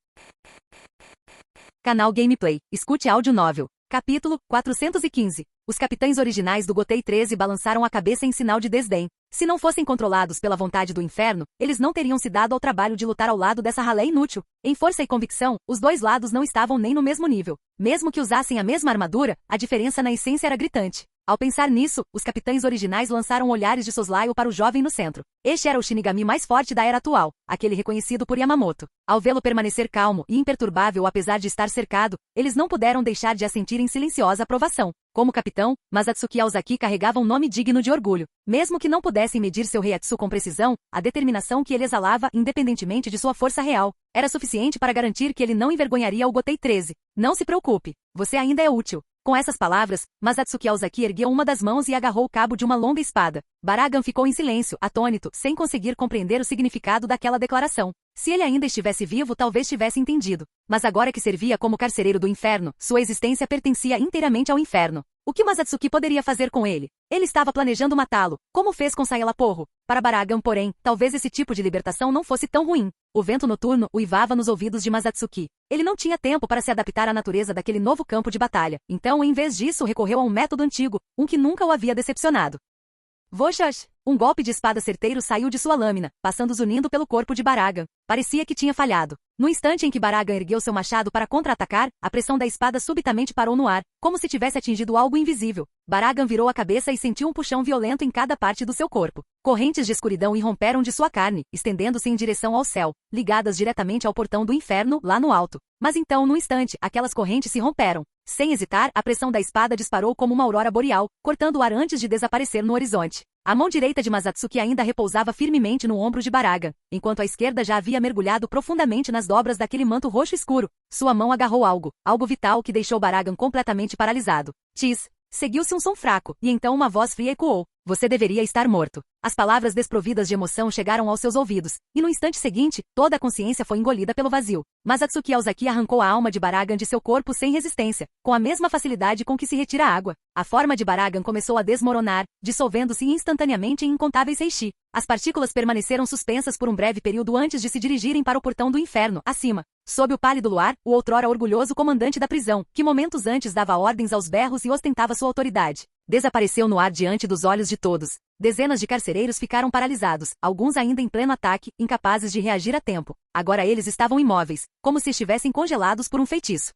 Canal Gameplay. Escute áudio novel. Capítulo 415. Os capitães originais do Gotei 13 balançaram a cabeça em sinal de desdém. Se não fossem controlados pela vontade do inferno, eles não teriam se dado ao trabalho de lutar ao lado dessa ralé inútil. Em força e convicção, os dois lados não estavam nem no mesmo nível. Mesmo que usassem a mesma armadura, a diferença na essência era gritante. Ao pensar nisso, os capitães originais lançaram olhares de soslaio para o jovem no centro. Este era o Shinigami mais forte da era atual, aquele reconhecido por Yamamoto. Ao vê-lo permanecer calmo e imperturbável apesar de estar cercado, eles não puderam deixar de assentir em silenciosa aprovação. Como capitão, Masatsuki Ozaki carregava um nome digno de orgulho. Mesmo que não pudessem medir seu Reiatsu com precisão, a determinação que ele exalava, independentemente de sua força real, era suficiente para garantir que ele não envergonharia o Gotei 13. Não se preocupe, você ainda é útil. Com essas palavras, Masatsuki Ozaki ergueu uma das mãos e agarrou o cabo de uma longa espada. Baragan ficou em silêncio, atônito, sem conseguir compreender o significado daquela declaração. Se ele ainda estivesse vivo, talvez tivesse entendido. Mas agora que servia como carcereiro do inferno, sua existência pertencia inteiramente ao inferno. O que Masatsuki poderia fazer com ele? Ele estava planejando matá-lo, como fez com Sayalaporro. Para Baragan, porém, talvez esse tipo de libertação não fosse tão ruim. O vento noturno uivava nos ouvidos de Masatsuki. Ele não tinha tempo para se adaptar à natureza daquele novo campo de batalha. Então, em vez disso, recorreu a um método antigo, um que nunca o havia decepcionado. Voxash! Um golpe de espada certeiro saiu de sua lâmina, passando zunindo pelo corpo de Baragan. Parecia que tinha falhado. No instante em que Baragan ergueu seu machado para contra-atacar, a pressão da espada subitamente parou no ar, como se tivesse atingido algo invisível. Baragan virou a cabeça e sentiu um puxão violento em cada parte do seu corpo. Correntes de escuridão irromperam de sua carne, estendendo-se em direção ao céu, ligadas diretamente ao portão do inferno, lá no alto. Mas então, num instante, aquelas correntes se romperam. Sem hesitar, a pressão da espada disparou como uma aurora boreal, cortando o ar antes de desaparecer no horizonte. A mão direita de Masatsuki ainda repousava firmemente no ombro de Baragan, enquanto a esquerda já havia mergulhado profundamente nas dobras daquele manto roxo escuro. Sua mão agarrou algo vital que deixou Baragan completamente paralisado. Tis! Seguiu-se um som fraco, e então uma voz fria ecoou. Você deveria estar morto. As palavras desprovidas de emoção chegaram aos seus ouvidos, e no instante seguinte, toda a consciência foi engolida pelo vazio. Masatsuki Ozaki arrancou a alma de Baragan de seu corpo sem resistência, com a mesma facilidade com que se retira a água. A forma de Baragan começou a desmoronar, dissolvendo-se instantaneamente em incontáveis reishi. As partículas permaneceram suspensas por um breve período antes de se dirigirem para o portão do inferno, acima. Sob o pálido luar, o outrora orgulhoso comandante da prisão, que momentos antes dava ordens aos berros e ostentava sua autoridade, desapareceu no ar diante dos olhos de todos. Dezenas de carcereiros ficaram paralisados, alguns ainda em pleno ataque, incapazes de reagir a tempo. Agora eles estavam imóveis, como se estivessem congelados por um feitiço.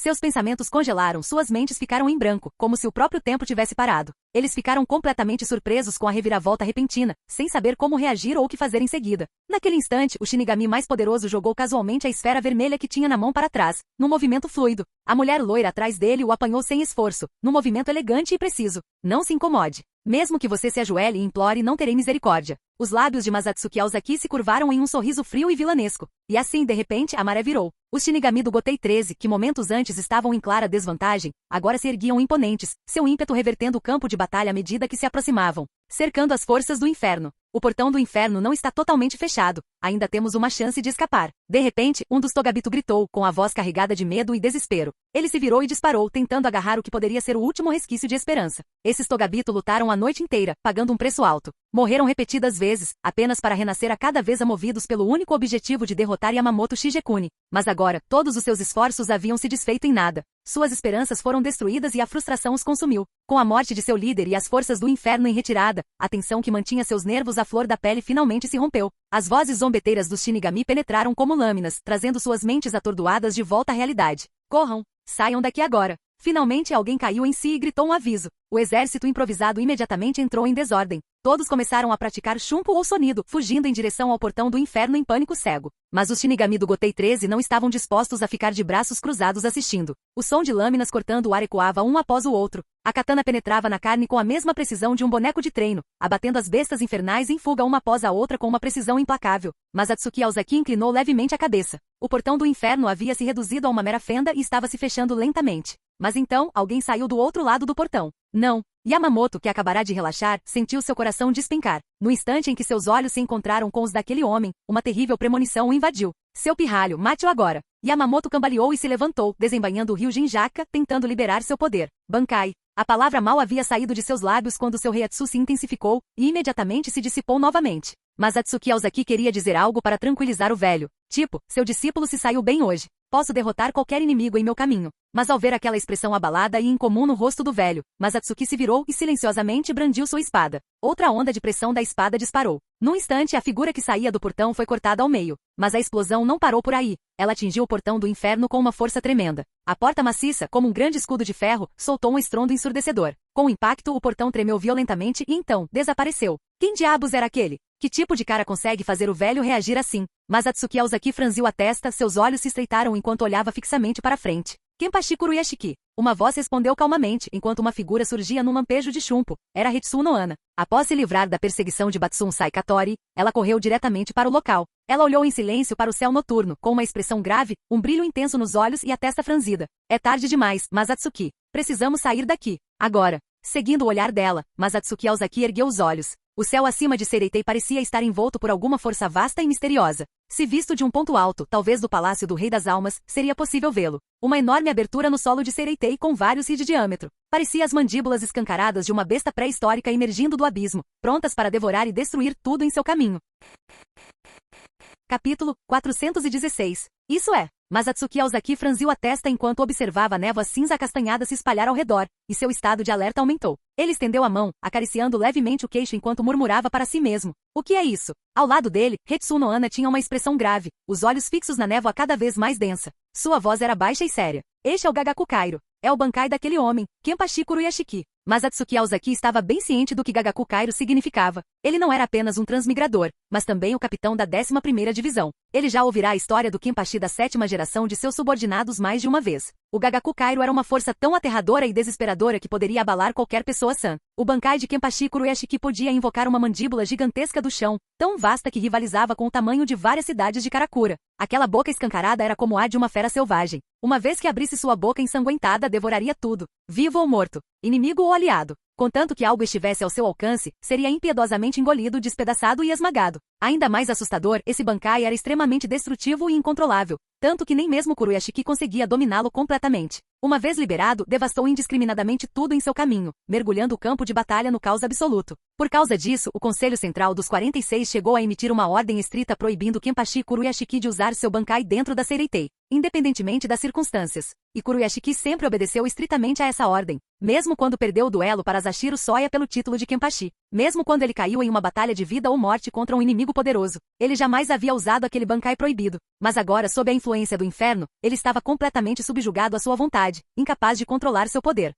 Seus pensamentos congelaram, suas mentes ficaram em branco, como se o próprio tempo tivesse parado. Eles ficaram completamente surpresos com a reviravolta repentina, sem saber como reagir ou o que fazer em seguida. Naquele instante, o Shinigami mais poderoso jogou casualmente a esfera vermelha que tinha na mão para trás, num movimento fluido. A mulher loira atrás dele o apanhou sem esforço, num movimento elegante e preciso. Não se incomode. Mesmo que você se ajoelhe e implore, não terei misericórdia. Os lábios de Masatsuki Ozaki se curvaram em um sorriso frio e vilanesco. E assim, de repente, a maré virou. Os Shinigami do Gotei 13, que momentos antes estavam em clara desvantagem, agora se erguiam imponentes, seu ímpeto revertendo o campo de batalha à medida que se aproximavam, cercando as forças do inferno. O portão do inferno não está totalmente fechado. Ainda temos uma chance de escapar. De repente, um dos Togabito gritou, com a voz carregada de medo e desespero. Ele se virou e disparou, tentando agarrar o que poderia ser o último resquício de esperança. Esses Togabito lutaram a noite inteira, pagando um preço alto. Morreram repetidas vezes, apenas para renascer a cada vez movidos pelo único objetivo de derrotar Yamamoto Shigekuni. Mas agora, todos os seus esforços haviam se desfeito em nada. Suas esperanças foram destruídas e a frustração os consumiu. Com a morte de seu líder e as forças do inferno em retirada, a tensão que mantinha seus nervos à flor da pele finalmente se rompeu. As vozes zombeteiras dos Shinigami penetraram como lâminas, trazendo suas mentes atordoadas de volta à realidade. Corram! Saiam daqui agora! Finalmente alguém caiu em si e gritou um aviso. O exército improvisado imediatamente entrou em desordem. Todos começaram a praticar shunpo ou sonido, fugindo em direção ao portão do inferno em pânico cego. Mas os Shinigami do Gotei 13 não estavam dispostos a ficar de braços cruzados assistindo. O som de lâminas cortando o ar ecoava um após o outro. A katana penetrava na carne com a mesma precisão de um boneco de treino, abatendo as bestas infernais em fuga uma após a outra com uma precisão implacável. Mas Atsuki Aozaki inclinou levemente a cabeça. O portão do inferno havia se reduzido a uma mera fenda e estava se fechando lentamente. Mas então, alguém saiu do outro lado do portão. Não. Yamamoto, que acabará de relaxar, sentiu seu coração despencar. No instante em que seus olhos se encontraram com os daquele homem, uma terrível premonição o invadiu. Seu pirralho, mate-o agora. Yamamoto cambaleou e se levantou, desembainhando o rio Jinjaka, tentando liberar seu poder. Bankai. A palavra mal havia saído de seus lábios quando seu reiatsu se intensificou, e imediatamente se dissipou novamente. Mas Atsuki Aozaki queria dizer algo para tranquilizar o velho. Tipo, seu discípulo se saiu bem hoje. Posso derrotar qualquer inimigo em meu caminho. Mas ao ver aquela expressão abalada e incomum no rosto do velho, Atsuki se virou e silenciosamente brandiu sua espada. Outra onda de pressão da espada disparou. Num instante a figura que saía do portão foi cortada ao meio. Mas a explosão não parou por aí. Ela atingiu o portão do inferno com uma força tremenda. A porta maciça, como um grande escudo de ferro, soltou um estrondo ensurdecedor. Com o impacto o portão tremeu violentamente e então, desapareceu. Quem diabos era aquele? Que tipo de cara consegue fazer o velho reagir assim? Mas Atsuki Aozaki franziu a testa, seus olhos se estreitaram enquanto olhava fixamente para frente. Kenpachi Kuruyashiki. Uma voz respondeu calmamente, enquanto uma figura surgia num lampejo de chumpo. Era Hitsu no Ana. Após se livrar da perseguição de Batsunsai Katori, ela correu diretamente para o local. Ela olhou em silêncio para o céu noturno, com uma expressão grave, um brilho intenso nos olhos e a testa franzida. É tarde demais, mas Atsuki. Precisamos sair daqui. Agora. Seguindo o olhar dela, mas Atsuki Aozaki ergueu os olhos. O céu acima de Sereitei parecia estar envolto por alguma força vasta e misteriosa. Se visto de um ponto alto, talvez do Palácio do Rei das Almas, seria possível vê-lo. Uma enorme abertura no solo de Sereitei com vários ri de diâmetro. Parecia as mandíbulas escancaradas de uma besta pré-histórica emergindo do abismo, prontas para devorar e destruir tudo em seu caminho. Capítulo 416. Isso é. Mas Atsuki Aozaki franziu a testa enquanto observava a névoa cinza acastanhada se espalhar ao redor, e seu estado de alerta aumentou. Ele estendeu a mão, acariciando levemente o queixo enquanto murmurava para si mesmo. O que é isso? Ao lado dele, Hitsu no Ana tinha uma expressão grave, os olhos fixos na névoa cada vez mais densa. Sua voz era baixa e séria. Este é o Gagaku Kairo. É o Bankai daquele homem, Kenpachi Kuruyashiki. Mas Atsuki Aozaki estava bem ciente do que Gagaku Kairo significava. Ele não era apenas um transmigrador, mas também o capitão da 11ª Divisão. Ele já ouvirá a história do Kenpachi da 7ª geração de seus subordinados mais de uma vez. O Gagaku Kairo era uma força tão aterradora e desesperadora que poderia abalar qualquer pessoa sã. O Bankai de Kenpachi Kuruyashiki podia invocar uma mandíbula gigantesca do chão, tão vasta que rivalizava com o tamanho de várias cidades de Karakura. Aquela boca escancarada era como a de uma fera selvagem. Uma vez que abrisse sua boca ensanguentada, devoraria tudo, vivo ou morto, inimigo ou aliado. Contanto que algo estivesse ao seu alcance, seria impiedosamente engolido, despedaçado e esmagado. Ainda mais assustador, esse Bankai era extremamente destrutivo e incontrolável, tanto que nem mesmo Kuruyashiki conseguia dominá-lo completamente. Uma vez liberado, devastou indiscriminadamente tudo em seu caminho, mergulhando o campo de batalha no caos absoluto. Por causa disso, o Conselho Central dos 46 chegou a emitir uma ordem estrita proibindo Kenpachi Kuruyashiki de usar seu Bankai dentro da Sereitei, independentemente das circunstâncias. E Kuruyashiki sempre obedeceu estritamente a essa ordem, mesmo quando perdeu o duelo para Zashiro Soya pelo título de Kenpachi. Mesmo quando ele caiu em uma batalha de vida ou morte contra um inimigo poderoso, ele jamais havia usado aquele Bankai proibido. Mas agora, sob a influência do inferno, ele estava completamente subjugado à sua vontade, incapaz de controlar seu poder.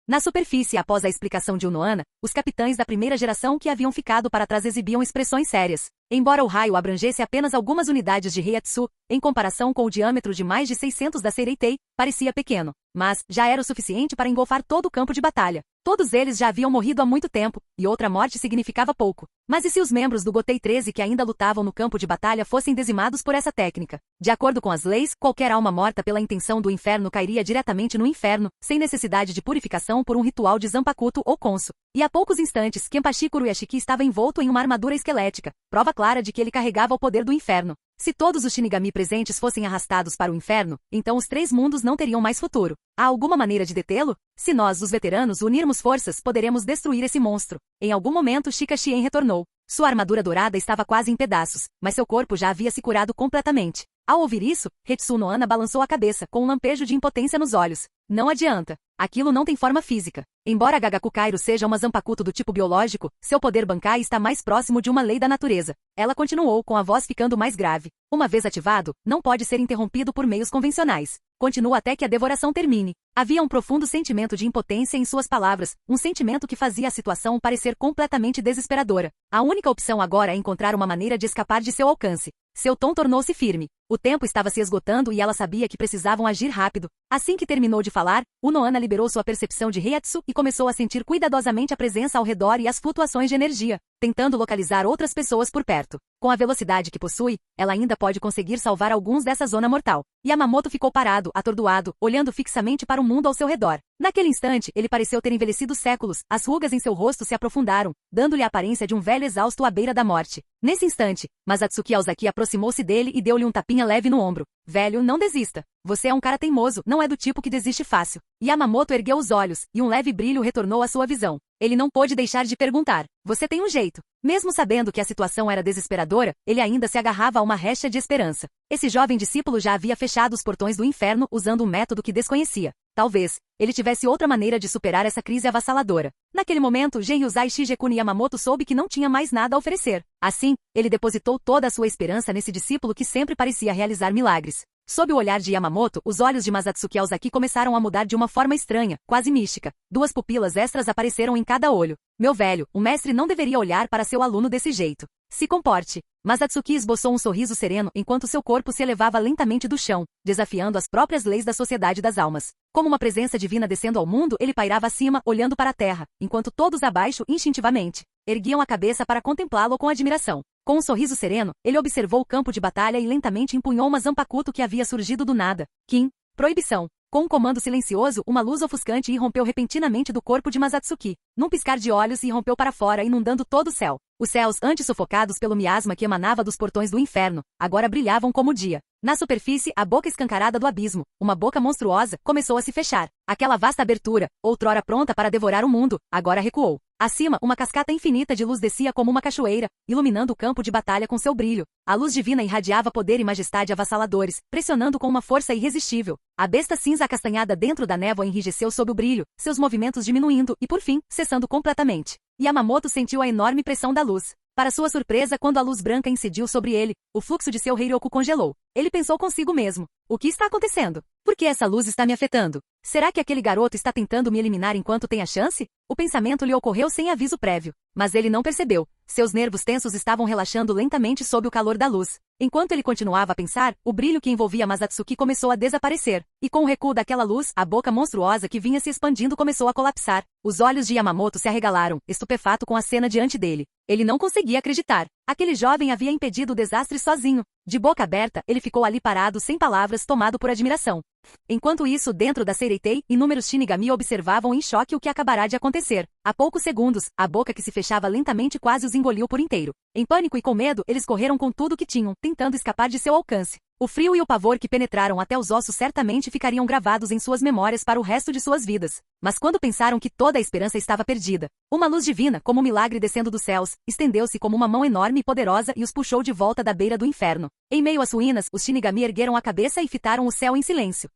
Na superfície, após a explicação de Unohana, os capitães da primeira geração que haviam ficado para trás exibiam expressões sérias. Embora o raio abrangesse apenas algumas unidades de Reiatsu, em comparação com o diâmetro de mais de 600 da Sereitei, parecia pequeno. Mas já era o suficiente para engolfar todo o campo de batalha. Todos eles já haviam morrido há muito tempo, e outra morte significava pouco. Mas e se os membros do Gotei 13 que ainda lutavam no campo de batalha fossem dizimados por essa técnica? De acordo com as leis, qualquer alma morta pela intenção do inferno cairia diretamente no inferno, sem necessidade de purificação por um ritual de Zanpakuto ou Konso. E há poucos instantes, Kenpachi Kuruyashiki estava envolto em uma armadura esquelética, prova clara de que ele carregava o poder do inferno. Se todos os Shinigami presentes fossem arrastados para o inferno, então os 3 mundos não teriam mais futuro. Há alguma maneira de detê-lo? Se nós, os veteranos, unirmos forças, poderemos destruir esse monstro. Em algum momento, Shika Chien retornou. Sua armadura dourada estava quase em pedaços, mas seu corpo já havia se curado completamente. Ao ouvir isso, Hetsu no Ana balançou a cabeça, com um lampejo de impotência nos olhos. Não adianta. Aquilo não tem forma física. Embora Gagakukairo seja uma Zanpakuto do tipo biológico, seu poder Bankai está mais próximo de uma lei da natureza. Ela continuou, com a voz ficando mais grave. Uma vez ativado, não pode ser interrompido por meios convencionais. Continua até que a devoração termine. Havia um profundo sentimento de impotência em suas palavras, um sentimento que fazia a situação parecer completamente desesperadora. A única opção agora é encontrar uma maneira de escapar de seu alcance. Seu tom tornou-se firme. O tempo estava se esgotando e ela sabia que precisavam agir rápido. Assim que terminou de falar, Unohana liberou sua percepção de Heiatsu e começou a sentir cuidadosamente a presença ao redor e as flutuações de energia, tentando localizar outras pessoas por perto. Com a velocidade que possui, ela ainda pode conseguir salvar alguns dessa zona mortal. Yamamoto ficou parado, atordoado, olhando fixamente para o mundo ao seu redor. Naquele instante, ele pareceu ter envelhecido séculos, as rugas em seu rosto se aprofundaram, dando-lhe a aparência de um velho exausto à beira da morte. Nesse instante, Masatsuki Aozaki aproximou-se dele e deu-lhe um tapinha leve no ombro. Velho, não desista. Você é um cara teimoso, não é do tipo que desiste fácil. Yamamoto ergueu os olhos, e um leve brilho retornou à sua visão. Ele não pôde deixar de perguntar. Você tem um jeito. Mesmo sabendo que a situação era desesperadora, ele ainda se agarrava a uma recha de esperança. Esse jovem discípulo já havia fechado os portões do inferno usando um método que desconhecia. Talvez ele tivesse outra maneira de superar essa crise avassaladora. Naquele momento, Genryuzai Shigekuni Yamamoto soube que não tinha mais nada a oferecer. Assim, ele depositou toda a sua esperança nesse discípulo que sempre parecia realizar milagres. Sob o olhar de Yamamoto, os olhos de Masatsuki Aozaki começaram a mudar de uma forma estranha, quase mística. Duas pupilas extras apareceram em cada olho. Meu velho, o mestre não deveria olhar para seu aluno desse jeito. Se comporte. Masatsuki esboçou um sorriso sereno enquanto seu corpo se elevava lentamente do chão, desafiando as próprias leis da sociedade das almas. Como uma presença divina descendo ao mundo, ele pairava acima, olhando para a terra, enquanto todos abaixo, instintivamente, erguiam a cabeça para contemplá-lo com admiração. Com um sorriso sereno, ele observou o campo de batalha e lentamente empunhou uma Zanpakuto que havia surgido do nada. Kim. Proibição. Com um comando silencioso, uma luz ofuscante irrompeu repentinamente do corpo de Masatsuki. Num piscar de olhos, irrompeu para fora, inundando todo o céu. Os céus, antes sufocados pelo miasma que emanava dos portões do inferno, agora brilhavam como o dia. Na superfície, a boca escancarada do abismo, uma boca monstruosa, começou a se fechar. Aquela vasta abertura, outrora pronta para devorar o mundo, agora recuou. Acima, uma cascata infinita de luz descia como uma cachoeira, iluminando o campo de batalha com seu brilho. A luz divina irradiava poder e majestade avassaladores, pressionando com uma força irresistível. A besta cinza acastanhada dentro da névoa enrijeceu sob o brilho, seus movimentos diminuindo e, por fim, cessando completamente. Yamamoto sentiu a enorme pressão da luz. Para sua surpresa, quando a luz branca incidiu sobre ele, o fluxo de seu Heiryoku congelou. Ele pensou consigo mesmo. O que está acontecendo? Por que essa luz está me afetando? Será que aquele garoto está tentando me eliminar enquanto tem a chance? O pensamento lhe ocorreu sem aviso prévio. Mas ele não percebeu. Seus nervos tensos estavam relaxando lentamente sob o calor da luz. Enquanto ele continuava a pensar, o brilho que envolvia Masatsuki começou a desaparecer. E com o recuo daquela luz, a boca monstruosa que vinha se expandindo começou a colapsar. Os olhos de Yamamoto se arregalaram, estupefato com a cena diante dele. Ele não conseguia acreditar. Aquele jovem havia impedido o desastre sozinho. De boca aberta, ele ficou ali parado sem palavras, tomado por admiração. Enquanto isso, dentro da Seireitei, inúmeros Shinigami observavam em choque o que acabará de acontecer. Há poucos segundos, a boca que se fechava lentamente quase os engoliu por inteiro. Em pânico e com medo, eles correram com tudo o que tinham, tentando escapar de seu alcance. O frio e o pavor que penetraram até os ossos certamente ficariam gravados em suas memórias para o resto de suas vidas. Mas quando pensaram que toda a esperança estava perdida, uma luz divina, como um milagre descendo dos céus, estendeu-se como uma mão enorme e poderosa e os puxou de volta da beira do inferno. Em meio às ruínas, os Shinigami ergueram a cabeça e fitaram o céu em silêncio.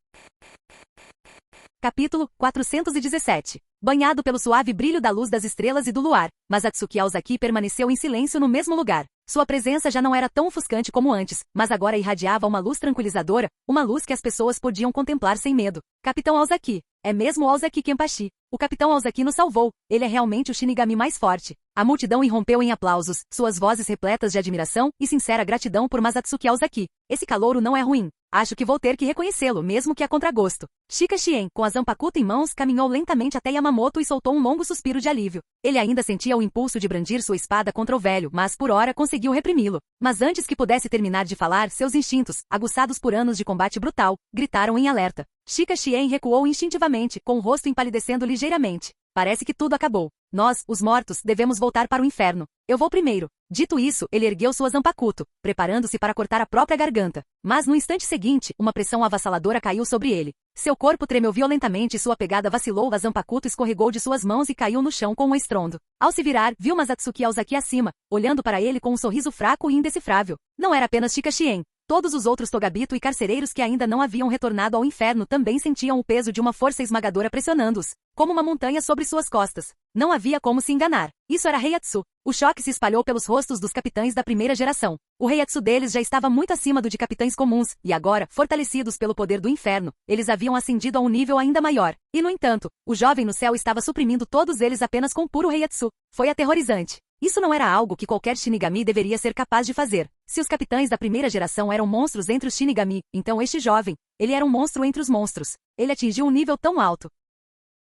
Capítulo 417. Banhado pelo suave brilho da luz das estrelas e do luar, Masatsuki Aozaki permaneceu em silêncio no mesmo lugar. Sua presença já não era tão ofuscante como antes, mas agora irradiava uma luz tranquilizadora, uma luz que as pessoas podiam contemplar sem medo. Capitão Aozaki. É mesmo o Aozaki Kenpachi. O Capitão Aozaki nos salvou. Ele é realmente o Shinigami mais forte. A multidão irrompeu em aplausos, suas vozes repletas de admiração e sincera gratidão por Masatsuki Aozaki. Esse calouro não é ruim. Acho que vou ter que reconhecê-lo, mesmo que a contragosto. Shika Shien, com a Zanpakuto em mãos, caminhou lentamente até Yamamoto e soltou um longo suspiro de alívio. Ele ainda sentia o impulso de brandir sua espada contra o velho, mas por hora conseguiu reprimi-lo. Mas antes que pudesse terminar de falar, seus instintos, aguçados por anos de combate brutal, gritaram em alerta. Shika Shien recuou instintivamente, com o rosto empalidecendo ligeiramente. Parece que tudo acabou. Nós, os mortos, devemos voltar para o inferno. Eu vou primeiro. Dito isso, ele ergueu sua Zanpakuto, preparando-se para cortar a própria garganta. Mas no instante seguinte, uma pressão avassaladora caiu sobre ele. Seu corpo tremeu violentamente e sua pegada vacilou, a Zanpakuto escorregou de suas mãos e caiu no chão com um estrondo. Ao se virar, viu Masatsuki Aozaki acima, olhando para ele com um sorriso fraco e indecifrável. Não era apenas Shika Shien. Todos os outros Togabito e carcereiros que ainda não haviam retornado ao inferno também sentiam o peso de uma força esmagadora pressionando-os, como uma montanha sobre suas costas. Não havia como se enganar. Isso era Heiatsu. O choque se espalhou pelos rostos dos capitães da primeira geração. O Heiatsu deles já estava muito acima do de capitães comuns, e agora, fortalecidos pelo poder do inferno, eles haviam ascendido a um nível ainda maior. E no entanto, o jovem no céu estava suprimindo todos eles apenas com puro Heiatsu. Foi aterrorizante. Isso não era algo que qualquer Shinigami deveria ser capaz de fazer. Se os capitães da primeira geração eram monstros entre os Shinigami, então este jovem, ele era um monstro entre os monstros. Ele atingiu um nível tão alto.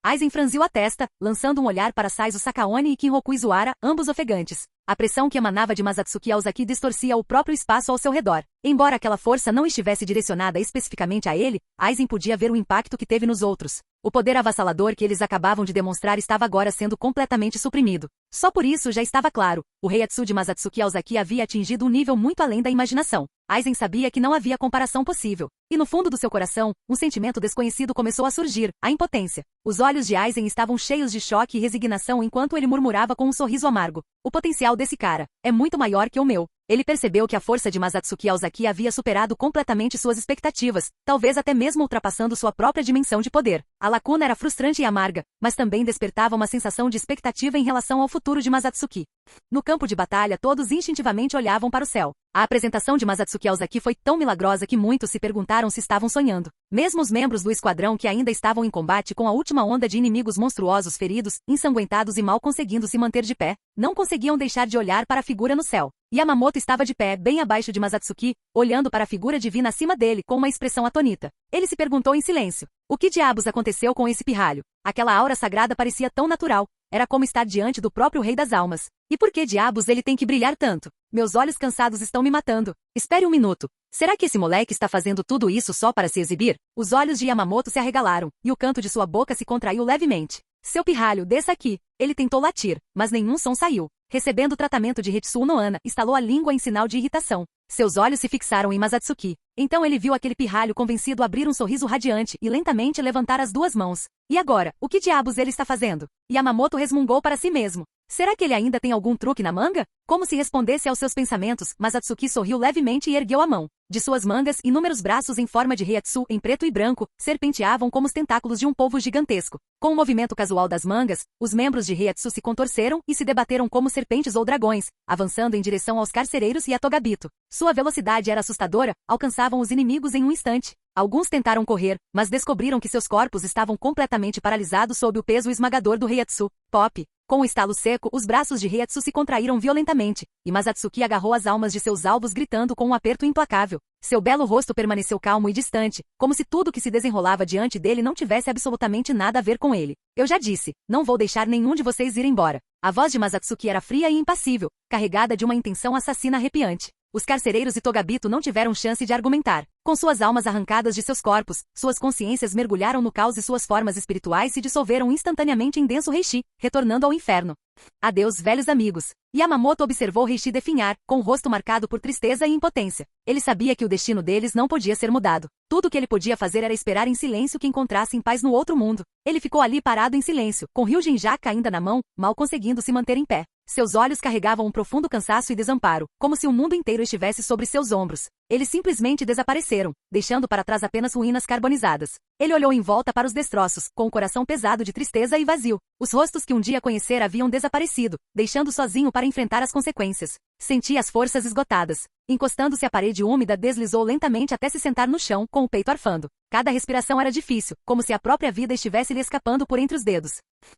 Aizen franziu a testa, lançando um olhar para Saizo Sakaone e Kinroku Izuara, ambos ofegantes. A pressão que emanava de Masatsuki Aozaki distorcia o próprio espaço ao seu redor. Embora aquela força não estivesse direcionada especificamente a ele, Aizen podia ver o impacto que teve nos outros. O poder avassalador que eles acabavam de demonstrar estava agora sendo completamente suprimido. Só por isso já estava claro, o Heiatsu de Masatsuki Aozaki havia atingido um nível muito além da imaginação. Aizen sabia que não havia comparação possível. E no fundo do seu coração, um sentimento desconhecido começou a surgir, a impotência. Os olhos de Aizen estavam cheios de choque e resignação enquanto ele murmurava com um sorriso amargo. O potencial desse cara é muito maior que o meu. Ele percebeu que a força de Masatsuki Aozaki havia superado completamente suas expectativas, talvez até mesmo ultrapassando sua própria dimensão de poder. A lacuna era frustrante e amarga, mas também despertava uma sensação de expectativa em relação ao futuro de Masatsuki. No campo de batalha, todos instintivamente olhavam para o céu. A apresentação de Masatsuki Aozaki foi tão milagrosa que muitos se perguntaram se estavam sonhando. Mesmo os membros do esquadrão que ainda estavam em combate com a última onda de inimigos monstruosos feridos, ensanguentados e mal conseguindo se manter de pé, não conseguiam deixar de olhar para a figura no céu. Yamamoto estava de pé, bem abaixo de Masatsuki, olhando para a figura divina acima dele com uma expressão atônita. Ele se perguntou em silêncio. O que diabos aconteceu com esse pirralho? Aquela aura sagrada parecia tão natural. Era como estar diante do próprio Rei das Almas. E por que diabos ele tem que brilhar tanto? Meus olhos cansados estão me matando. Espere um minuto. Será que esse moleque está fazendo tudo isso só para se exibir? Os olhos de Yamamoto se arregalaram, e o canto de sua boca se contraiu levemente. Seu pirralho, desça aqui. Ele tentou latir, mas nenhum som saiu. Recebendo o tratamento de Hetsu no Ana, estalou a língua em sinal de irritação. Seus olhos se fixaram em Masatsuki. Então ele viu aquele pirralho convencido abrir um sorriso radiante e lentamente levantar as duas mãos. E agora, o que diabos ele está fazendo? Yamamoto resmungou para si mesmo. Será que ele ainda tem algum truque na manga? Como se respondesse aos seus pensamentos, Masatsuki sorriu levemente e ergueu a mão. De suas mangas, inúmeros braços em forma de Heiatsu em preto e branco, serpenteavam como os tentáculos de um polvo gigantesco. Com o movimento casual das mangas, os membros de Heiatsu se contorceram e se debateram como serpentes ou dragões, avançando em direção aos carcereiros e a Togabito. Sua velocidade era assustadora, alcançavam os inimigos em um instante. Alguns tentaram correr, mas descobriram que seus corpos estavam completamente paralisados sob o peso esmagador do Heiatsu. Pop! Com o estalo seco, os braços de Heiatsu se contraíram violentamente, e Masatsuki agarrou as almas de seus alvos gritando com um aperto implacável. Seu belo rosto permaneceu calmo e distante, como se tudo que se desenrolava diante dele não tivesse absolutamente nada a ver com ele. Eu já disse, não vou deixar nenhum de vocês ir embora. A voz de Masatsuki era fria e impassível, carregada de uma intenção assassina arrepiante. Os carcereiros e Togabito não tiveram chance de argumentar. Com suas almas arrancadas de seus corpos, suas consciências mergulharam no caos e suas formas espirituais se dissolveram instantaneamente em denso reishi, retornando ao inferno. Adeus, velhos amigos. Yamamoto observou Reishi definhar, com o rosto marcado por tristeza e impotência. Ele sabia que o destino deles não podia ser mudado. Tudo o que ele podia fazer era esperar em silêncio que encontrassem paz no outro mundo. Ele ficou ali parado em silêncio, com Ryujin Jaka ainda na mão, mal conseguindo se manter em pé. Seus olhos carregavam um profundo cansaço e desamparo, como se o mundo inteiro estivesse sobre seus ombros. Eles simplesmente desapareceram, deixando para trás apenas ruínas carbonizadas. Ele olhou em volta para os destroços, com o coração pesado de tristeza e vazio. Os rostos que um dia conhecera haviam desaparecido, deixando sozinho para enfrentar as consequências. Sentia as forças esgotadas. Encostando-se à parede úmida, deslizou lentamente até se sentar no chão, com o peito arfando. Cada respiração era difícil, como se a própria vida estivesse lhe escapando por entre os dedos.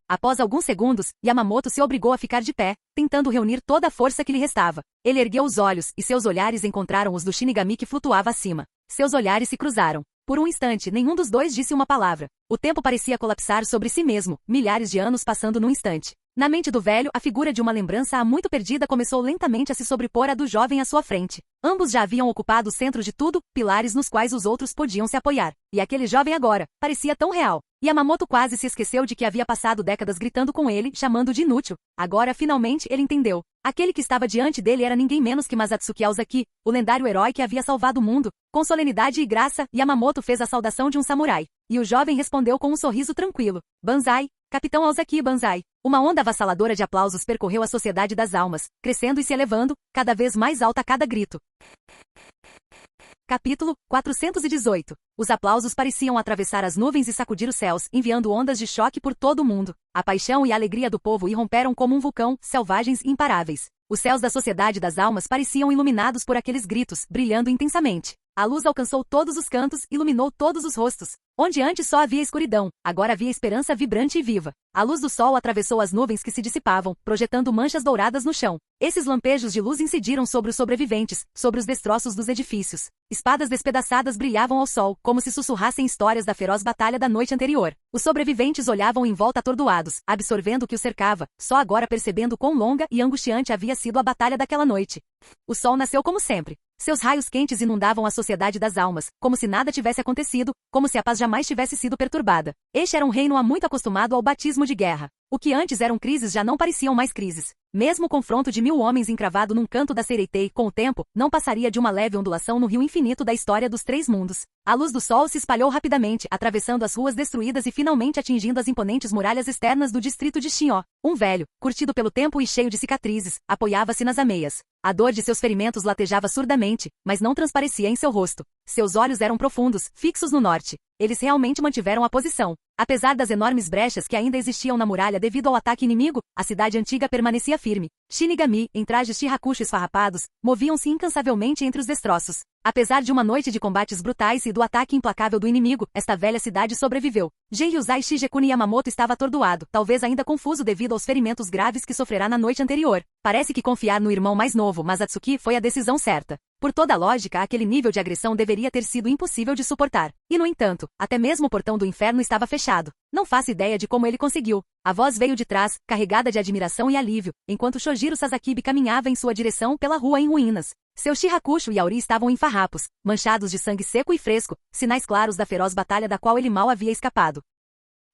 Após alguns segundos, Yamamoto se obrigou a ficar de pé, tentando reunir toda a força que lhe restava. Ele ergueu os olhos, e seus olhares encontraram os do Shinigami que flutuava acima. Seus olhares se cruzaram. Por um instante, nenhum dos dois disse uma palavra. O tempo parecia colapsar sobre si mesmo, milhares de anos passando num instante. Na mente do velho, a figura de uma lembrança há muito perdida começou lentamente a se sobrepor à do jovem à sua frente. Ambos já haviam ocupado o centro de tudo, pilares nos quais os outros podiam se apoiar. E aquele jovem agora, parecia tão real. Yamamoto quase se esqueceu de que havia passado décadas gritando com ele, chamando de inútil. Agora, finalmente, ele entendeu. Aquele que estava diante dele era ninguém menos que Masatsuki Aozaki, o lendário herói que havia salvado o mundo. Com solenidade e graça, Yamamoto fez a saudação de um samurai. E o jovem respondeu com um sorriso tranquilo. Banzai, Capitão Aozaki Banzai. Uma onda avassaladora de aplausos percorreu a sociedade das almas, crescendo e se elevando, cada vez mais alta a cada grito. Capítulo 418. Os aplausos pareciam atravessar as nuvens e sacudir os céus, enviando ondas de choque por todo o mundo. A paixão e a alegria do povo irromperam como um vulcão, selvagens e imparáveis. Os céus da sociedade das almas pareciam iluminados por aqueles gritos, brilhando intensamente. A luz alcançou todos os cantos, iluminou todos os rostos. Onde antes só havia escuridão, agora havia esperança vibrante e viva. A luz do sol atravessou as nuvens que se dissipavam, projetando manchas douradas no chão. Esses lampejos de luz incidiram sobre os sobreviventes, sobre os destroços dos edifícios. Espadas despedaçadas brilhavam ao sol, como se sussurrassem histórias da feroz batalha da noite anterior. Os sobreviventes olhavam em volta atordoados, absorvendo o que os cercava, só agora percebendo quão longa e angustiante havia sido a batalha daquela noite. O sol nasceu como sempre. Seus raios quentes inundavam a sociedade das almas, como se nada tivesse acontecido, como se a paz jamais tivesse sido perturbada. Este era um reino há muito acostumado ao batismo de guerra. O que antes eram crises já não pareciam mais crises. Mesmo o confronto de 1000 homens encravado num canto da Sereitei, com o tempo, não passaria de uma leve ondulação no rio infinito da história dos três mundos. A luz do sol se espalhou rapidamente, atravessando as ruas destruídas e finalmente atingindo as imponentes muralhas externas do distrito de Xinhó. Um velho, curtido pelo tempo e cheio de cicatrizes, apoiava-se nas ameias. A dor de seus ferimentos latejava surdamente, mas não transparecia em seu rosto. Seus olhos eram profundos, fixos no norte. Eles realmente mantiveram a posição. Apesar das enormes brechas que ainda existiam na muralha devido ao ataque inimigo, a cidade antiga permanecia firme. Shinigami, em trajes Shirakushi esfarrapados, moviam-se incansavelmente entre os destroços. Apesar de uma noite de combates brutais e do ataque implacável do inimigo, esta velha cidade sobreviveu. Genryuzai Shigekuni Yamamoto estava atordoado, talvez ainda confuso devido aos ferimentos graves que sofrerá na noite anterior. Parece que confiar no irmão mais novo, Masatsuki, foi a decisão certa. Por toda a lógica, aquele nível de agressão deveria ter sido impossível de suportar. E, no entanto, até mesmo o portão do inferno estava fechado. Não faço ideia de como ele conseguiu. A voz veio de trás, carregada de admiração e alívio, enquanto Shojiro Sasakibe caminhava em sua direção pela rua em ruínas. Seu Shirakusho e Auri estavam em farrapos, manchados de sangue seco e fresco, sinais claros da feroz batalha da qual ele mal havia escapado.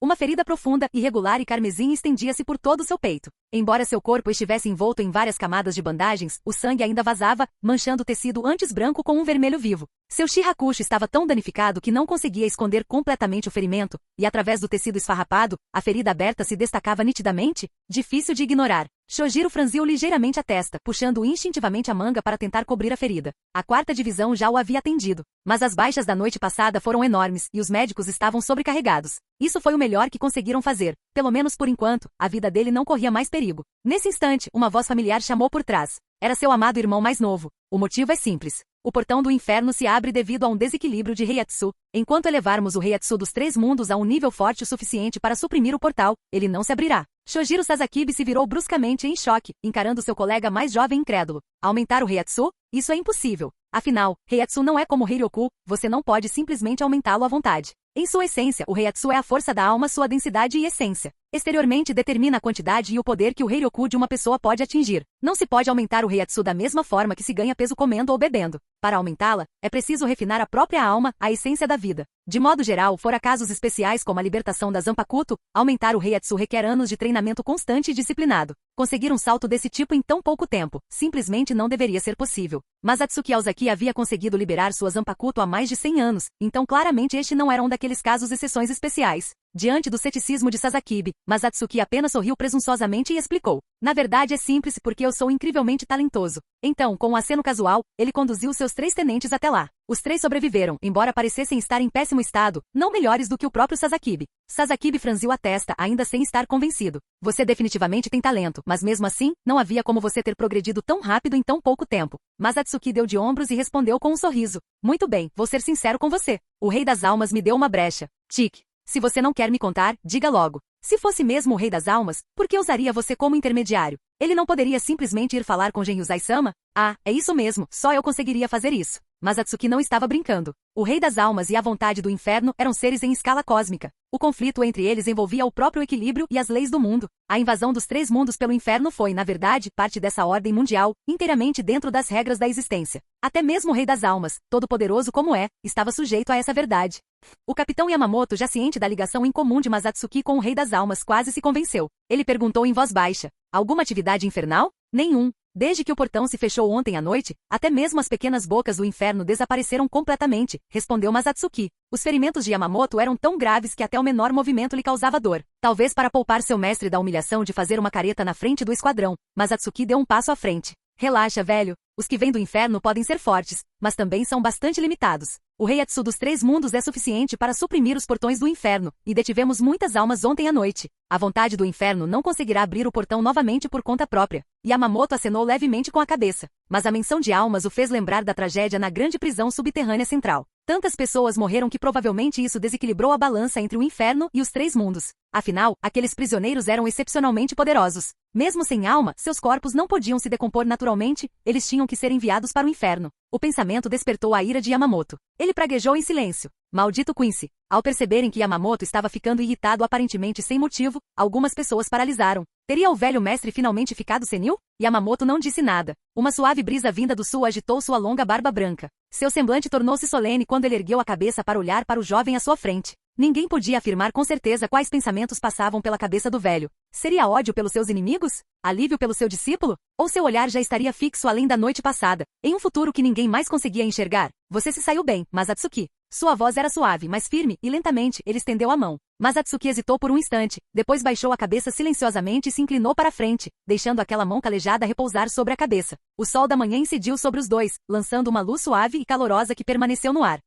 Uma ferida profunda, irregular e carmesim estendia-se por todo o seu peito. Embora seu corpo estivesse envolto em várias camadas de bandagens, o sangue ainda vazava, manchando o tecido antes branco com um vermelho vivo. Seu Shirakushi estava tão danificado que não conseguia esconder completamente o ferimento, e através do tecido esfarrapado, a ferida aberta se destacava nitidamente, difícil de ignorar. Shojiro franziu ligeiramente a testa, puxando instintivamente a manga para tentar cobrir a ferida. A quarta divisão já o havia atendido. Mas as baixas da noite passada foram enormes, e os médicos estavam sobrecarregados. Isso foi o melhor que conseguiram fazer. Pelo menos por enquanto, a vida dele não corria mais perigo. Nesse instante, uma voz familiar chamou por trás. Era seu amado irmão mais novo. O motivo é simples. O portão do inferno se abre devido a um desequilíbrio de Heiatsu. Enquanto elevarmos o Heiatsu dos três mundos a um nível forte o suficiente para suprimir o portal, ele não se abrirá. Shojiro Sasakibe se virou bruscamente em choque, encarando seu colega mais jovem incrédulo. Aumentar o Heiatsu? Isso é impossível. Afinal, Heiatsu não é como Heiryoku, você não pode simplesmente aumentá-lo à vontade. Em sua essência, o Heiatsu é a força da alma, sua densidade e essência. Exteriormente determina a quantidade e o poder que o Heiryoku de uma pessoa pode atingir. Não se pode aumentar o Heiatsu da mesma forma que se ganha peso comendo ou bebendo. Para aumentá-la, é preciso refinar a própria alma, a essência da vida. De modo geral, fora casos especiais como a libertação da Zanpakuto, aumentar o Heiatsu requer anos de treinamento constante e disciplinado. Conseguir um salto desse tipo em tão pouco tempo, simplesmente não deveria ser possível. Mas Atsuki Aozaki havia conseguido liberar sua Zanpakuto há mais de 100 anos, então claramente este não era um daqueles casos exceções especiais. Diante do ceticismo de Sasakibe, Masatsuki apenas sorriu presunçosamente e explicou. Na verdade é simples porque eu sou incrivelmente talentoso. Então, com um aceno casual, ele conduziu seus 3 tenentes até lá. Os 3 sobreviveram, embora parecessem estar em péssimo estado, não melhores do que o próprio Sasakibe. Sasakibe franziu a testa, ainda sem estar convencido. Você definitivamente tem talento, mas mesmo assim, não havia como você ter progredido tão rápido em tão pouco tempo. Masatsuki deu de ombros e respondeu com um sorriso. Muito bem, vou ser sincero com você. O Rei das Almas me deu uma brecha. Tique. Se você não quer me contar, diga logo. Se fosse mesmo o Rei das Almas, por que usaria você como intermediário? Ele não poderia simplesmente ir falar com Genryuzai-sama? Ah, é isso mesmo, só eu conseguiria fazer isso. Mas Atsuki não estava brincando. O Rei das Almas e a vontade do inferno eram seres em escala cósmica. O conflito entre eles envolvia o próprio equilíbrio e as leis do mundo. A invasão dos 3 mundos pelo inferno foi, na verdade, parte dessa ordem mundial, inteiramente dentro das regras da existência. Até mesmo o Rei das Almas, todo-poderoso como é, estava sujeito a essa verdade. O capitão Yamamoto, já ciente da ligação em comum de Masatsuki com o Rei das Almas, quase se convenceu. Ele perguntou em voz baixa. Alguma atividade infernal? Nenhum. Desde que o portão se fechou ontem à noite, até mesmo as pequenas bocas do inferno desapareceram completamente, respondeu Masatsuki. Os ferimentos de Yamamoto eram tão graves que até o menor movimento lhe causava dor. Talvez para poupar seu mestre da humilhação de fazer uma careta na frente do esquadrão, Masatsuki deu um passo à frente. Relaxa, velho. Os que vêm do inferno podem ser fortes, mas também são bastante limitados. O Reiatsu dos Três Mundos é suficiente para suprimir os portões do inferno, e detivemos muitas almas ontem à noite. A vontade do inferno não conseguirá abrir o portão novamente por conta própria. Yamamoto acenou levemente com a cabeça, mas a menção de almas o fez lembrar da tragédia na grande prisão subterrânea central. Tantas pessoas morreram que provavelmente isso desequilibrou a balança entre o inferno e os Três Mundos. Afinal, aqueles prisioneiros eram excepcionalmente poderosos. Mesmo sem alma, seus corpos não podiam se decompor naturalmente, eles tinham que ser enviados para o inferno. O pensamento despertou a ira de Yamamoto. Ele praguejou em silêncio. Maldito Quincy. Ao perceberem que Yamamoto estava ficando irritado aparentemente sem motivo, algumas pessoas paralisaram. Teria o velho mestre finalmente ficado senil? Yamamoto não disse nada. Uma suave brisa vinda do sul agitou sua longa barba branca. Seu semblante tornou-se solene quando ele ergueu a cabeça para olhar para o jovem à sua frente. Ninguém podia afirmar com certeza quais pensamentos passavam pela cabeça do velho. Seria ódio pelos seus inimigos? Alívio pelo seu discípulo? Ou seu olhar já estaria fixo além da noite passada, em um futuro que ninguém mais conseguia enxergar? Você se saiu bem, Masatsuki. Sua voz era suave, mas firme, e lentamente, ele estendeu a mão. Masatsuki hesitou por um instante, depois baixou a cabeça silenciosamente e se inclinou para a frente, deixando aquela mão calejada repousar sobre a cabeça. O sol da manhã incidiu sobre os dois, lançando uma luz suave e calorosa que permaneceu no ar.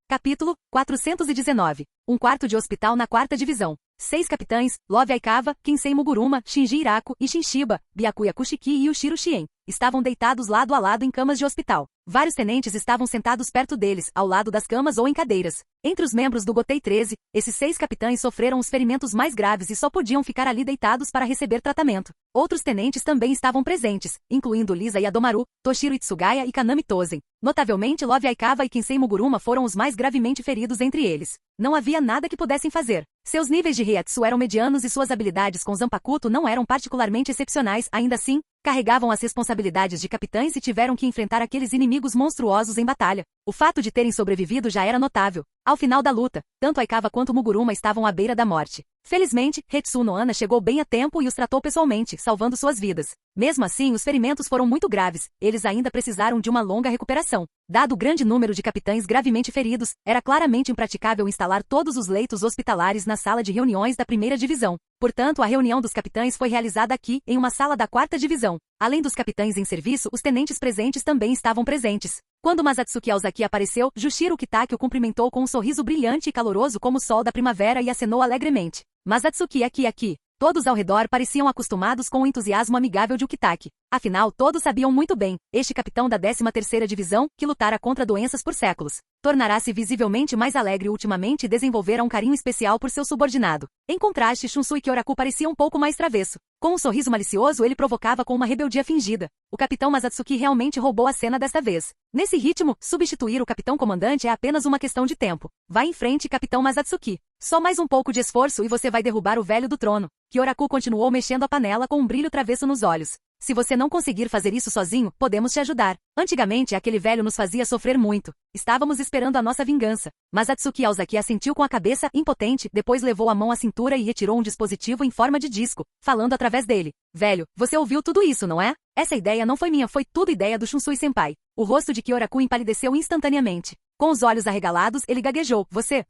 Capítulo 419. Um quarto de hospital na 4ª divisão. 6 capitães, Love Aikawa, Kensei Muguruma, Shinji Hirako, Ishinshiba, Byakuya Kushiki e Yushiro Shien, estavam deitados lado a lado em camas de hospital. Vários tenentes estavam sentados perto deles, ao lado das camas ou em cadeiras. Entre os membros do Gotei 13, esses 6 capitães sofreram os ferimentos mais graves e só podiam ficar ali deitados para receber tratamento. Outros tenentes também estavam presentes, incluindo Lisa Yadomaru, Toshiro Itsugaya e Kanami Tozen. Notavelmente Love Aikawa e Kensei Muguruma foram os mais gravemente feridos entre eles. Não havia nada que pudessem fazer. Seus níveis de Reiatsu eram medianos e suas habilidades com Zanpakuto não eram particularmente excepcionais, ainda assim, carregavam as responsabilidades de capitães e tiveram que enfrentar aqueles inimigos monstruosos em batalha. O fato de terem sobrevivido já era notável. Ao final da luta, tanto Aikawa quanto Muguruma estavam à beira da morte. Felizmente, Hetsuno Ana chegou bem a tempo e os tratou pessoalmente, salvando suas vidas. Mesmo assim, os ferimentos foram muito graves, eles ainda precisaram de uma longa recuperação. Dado o grande número de capitães gravemente feridos, era claramente impraticável instalar todos os leitos hospitalares na sala de reuniões da 1ª divisão. Portanto, a reunião dos capitães foi realizada aqui, em uma sala da 4ª divisão. Além dos capitães em serviço, os tenentes presentes também estavam presentes. Quando Masatsuki Aozaki apareceu, Jushiro Kitaki o cumprimentou com um sorriso brilhante e caloroso como o sol da primavera e acenou alegremente. Masatsuki aqui. Todos ao redor pareciam acostumados com o entusiasmo amigável de Ukitake. Afinal, todos sabiam muito bem, este capitão da 13ª divisão, que lutara contra doenças por séculos, tornará-se visivelmente mais alegre ultimamente e desenvolvera um carinho especial por seu subordinado. Em contraste, Shunsui Kyoraku parecia um pouco mais travesso. Com um sorriso malicioso ele provocava com uma rebeldia fingida. O capitão Masatsuki realmente roubou a cena desta vez. Nesse ritmo, substituir o capitão comandante é apenas uma questão de tempo. Vá em frente, capitão Masatsuki. Só mais um pouco de esforço e você vai derrubar o velho do trono. Kyoraku continuou mexendo a panela com um brilho travesso nos olhos. Se você não conseguir fazer isso sozinho, podemos te ajudar. Antigamente, aquele velho nos fazia sofrer muito. Estávamos esperando a nossa vingança. Mas Atsuki Aozaki assentiu com a cabeça, impotente, depois levou a mão à cintura e retirou um dispositivo em forma de disco, falando através dele. Velho, você ouviu tudo isso, não é? Essa ideia não foi minha, foi tudo ideia do Shunsui-senpai. O rosto de Kyoraku empalideceu instantaneamente. Com os olhos arregalados, ele gaguejou. Você?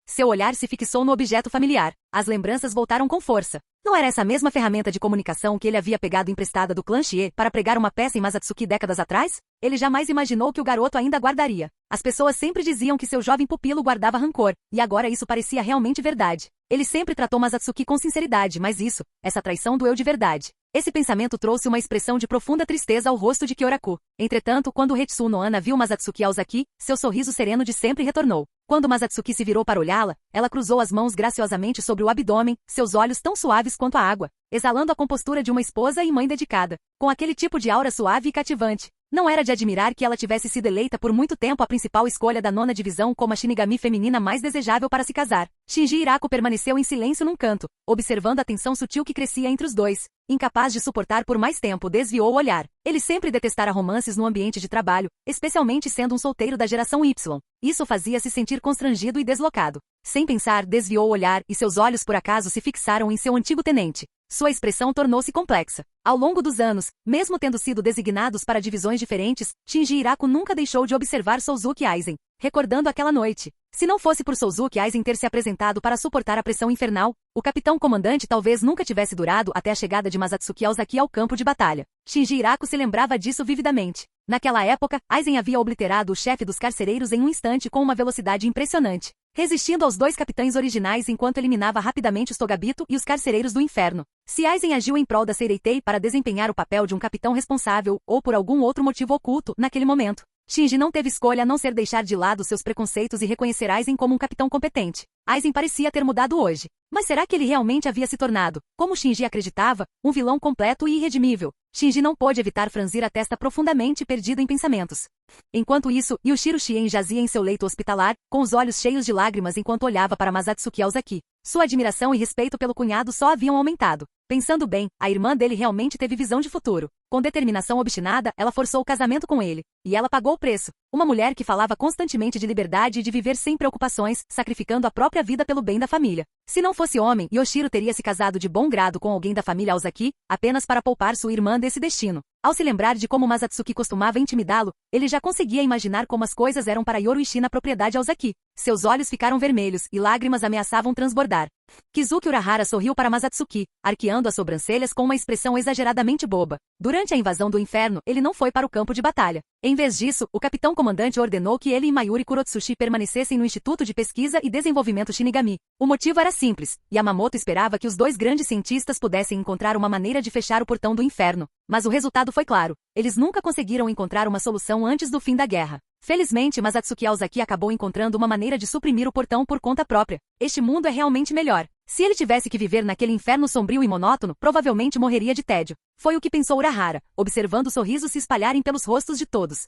Seu olhar se fixou no objeto familiar. As lembranças voltaram com força. Não era essa a mesma ferramenta de comunicação que ele havia pegado emprestada do clã Xie para pregar uma peça em Masatsuki décadas atrás? Ele jamais imaginou que o garoto ainda guardaria. As pessoas sempre diziam que seu jovem pupilo guardava rancor, e agora isso parecia realmente verdade. Ele sempre tratou Masatsuki com sinceridade, mas essa traição doeu de verdade. Esse pensamento trouxe uma expressão de profunda tristeza ao rosto de Kyoraku. Entretanto, quando Hetsuno Ana viu Masatsuki Aozaki, seu sorriso sereno de sempre retornou. Quando Masatsuki se virou para olhá-la, ela cruzou as mãos graciosamente sobre o abdômen, seus olhos tão suaves quanto a água, exalando a compostura de uma esposa e mãe dedicada, com aquele tipo de aura suave e cativante. Não era de admirar que ela tivesse sido eleita por muito tempo a principal escolha da 9ª divisão como a Shinigami feminina mais desejável para se casar. Shinji Hirako permaneceu em silêncio num canto, observando a tensão sutil que crescia entre os dois. Incapaz de suportar por mais tempo, desviou o olhar. Ele sempre detestara romances no ambiente de trabalho, especialmente sendo um solteiro da geração Y. Isso fazia-se sentir constrangido e deslocado. Sem pensar, desviou o olhar e seus olhos por acaso se fixaram em seu antigo tenente. Sua expressão tornou-se complexa. Ao longo dos anos, mesmo tendo sido designados para divisões diferentes, Shinji Hiraku nunca deixou de observar Souzuki Aizen, recordando aquela noite. Se não fosse por Souzuki Aizen ter se apresentado para suportar a pressão infernal, o capitão comandante talvez nunca tivesse durado até a chegada de Masatsuki Ozaki ao campo de batalha. Shinji Hiraku se lembrava disso vividamente. Naquela época, Aizen havia obliterado o chefe dos carcereiros em um instante com uma velocidade impressionante, resistindo aos dois capitães originais enquanto eliminava rapidamente os Togabito e os carcereiros do inferno. Se Aizen agiu em prol da Seireitei para desempenhar o papel de um capitão responsável ou por algum outro motivo oculto naquele momento, Shinji não teve escolha a não ser deixar de lado seus preconceitos e reconhecer Aizen como um capitão competente. Aizen parecia ter mudado hoje. Mas será que ele realmente havia se tornado, como Shinji acreditava, um vilão completo e irredimível? Shinji não pôde evitar franzir a testa profundamente perdido em pensamentos. Enquanto isso, Yushiro Shien jazia em seu leito hospitalar, com os olhos cheios de lágrimas enquanto olhava para Masatsuki Ozaki. Sua admiração e respeito pelo cunhado só haviam aumentado. Pensando bem, a irmã dele realmente teve visão de futuro. Com determinação obstinada, ela forçou o casamento com ele. E ela pagou o preço. Uma mulher que falava constantemente de liberdade e de viver sem preocupações, sacrificando a própria vida pelo bem da família. Se não fosse homem, Yoshiro teria se casado de bom grado com alguém da família Ozaki, apenas para poupar sua irmã desse destino. Ao se lembrar de como Masatsuki costumava intimidá-lo, ele já conseguia imaginar como as coisas eram para Yoruichi na propriedade Ozaki. Seus olhos ficaram vermelhos e lágrimas ameaçavam transbordar. Kizuki Urahara sorriu para Masatsuki, arqueando as sobrancelhas com uma expressão exageradamente boba. Durante a invasão do inferno, ele não foi para o campo de batalha. Em vez disso, o capitão comandante ordenou que ele e Mayuri Kurotsushi permanecessem no Instituto de Pesquisa e Desenvolvimento Shinigami. O motivo era simples. Yamamoto esperava que os dois grandes cientistas pudessem encontrar uma maneira de fechar o portão do inferno. Mas o resultado foi claro. Eles nunca conseguiram encontrar uma solução antes do fim da guerra. Felizmente, Masatsuki Ozaki acabou encontrando uma maneira de suprimir o portão por conta própria. Este mundo é realmente melhor. Se ele tivesse que viver naquele inferno sombrio e monótono, provavelmente morreria de tédio. Foi o que pensou Urahara, observando sorrisos se espalharem pelos rostos de todos.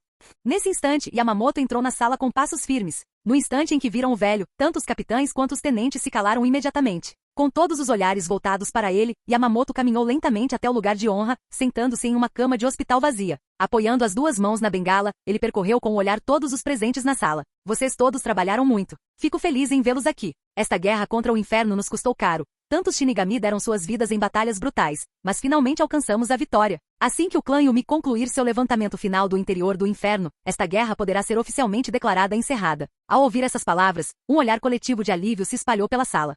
Nesse instante, Yamamoto entrou na sala com passos firmes. No instante em que viram o velho, tanto os capitães quanto os tenentes se calaram imediatamente. Com todos os olhares voltados para ele, Yamamoto caminhou lentamente até o lugar de honra, sentando-se em uma cama de hospital vazia. Apoiando as duas mãos na bengala, ele percorreu com o olhar todos os presentes na sala. Vocês todos trabalharam muito. Fico feliz em vê-los aqui. Esta guerra contra o inferno nos custou caro. Tantos Shinigami deram suas vidas em batalhas brutais, mas finalmente alcançamos a vitória. Assim que o clã Yumi concluir seu levantamento final do interior do inferno, esta guerra poderá ser oficialmente declarada encerrada. Ao ouvir essas palavras, um olhar coletivo de alívio se espalhou pela sala.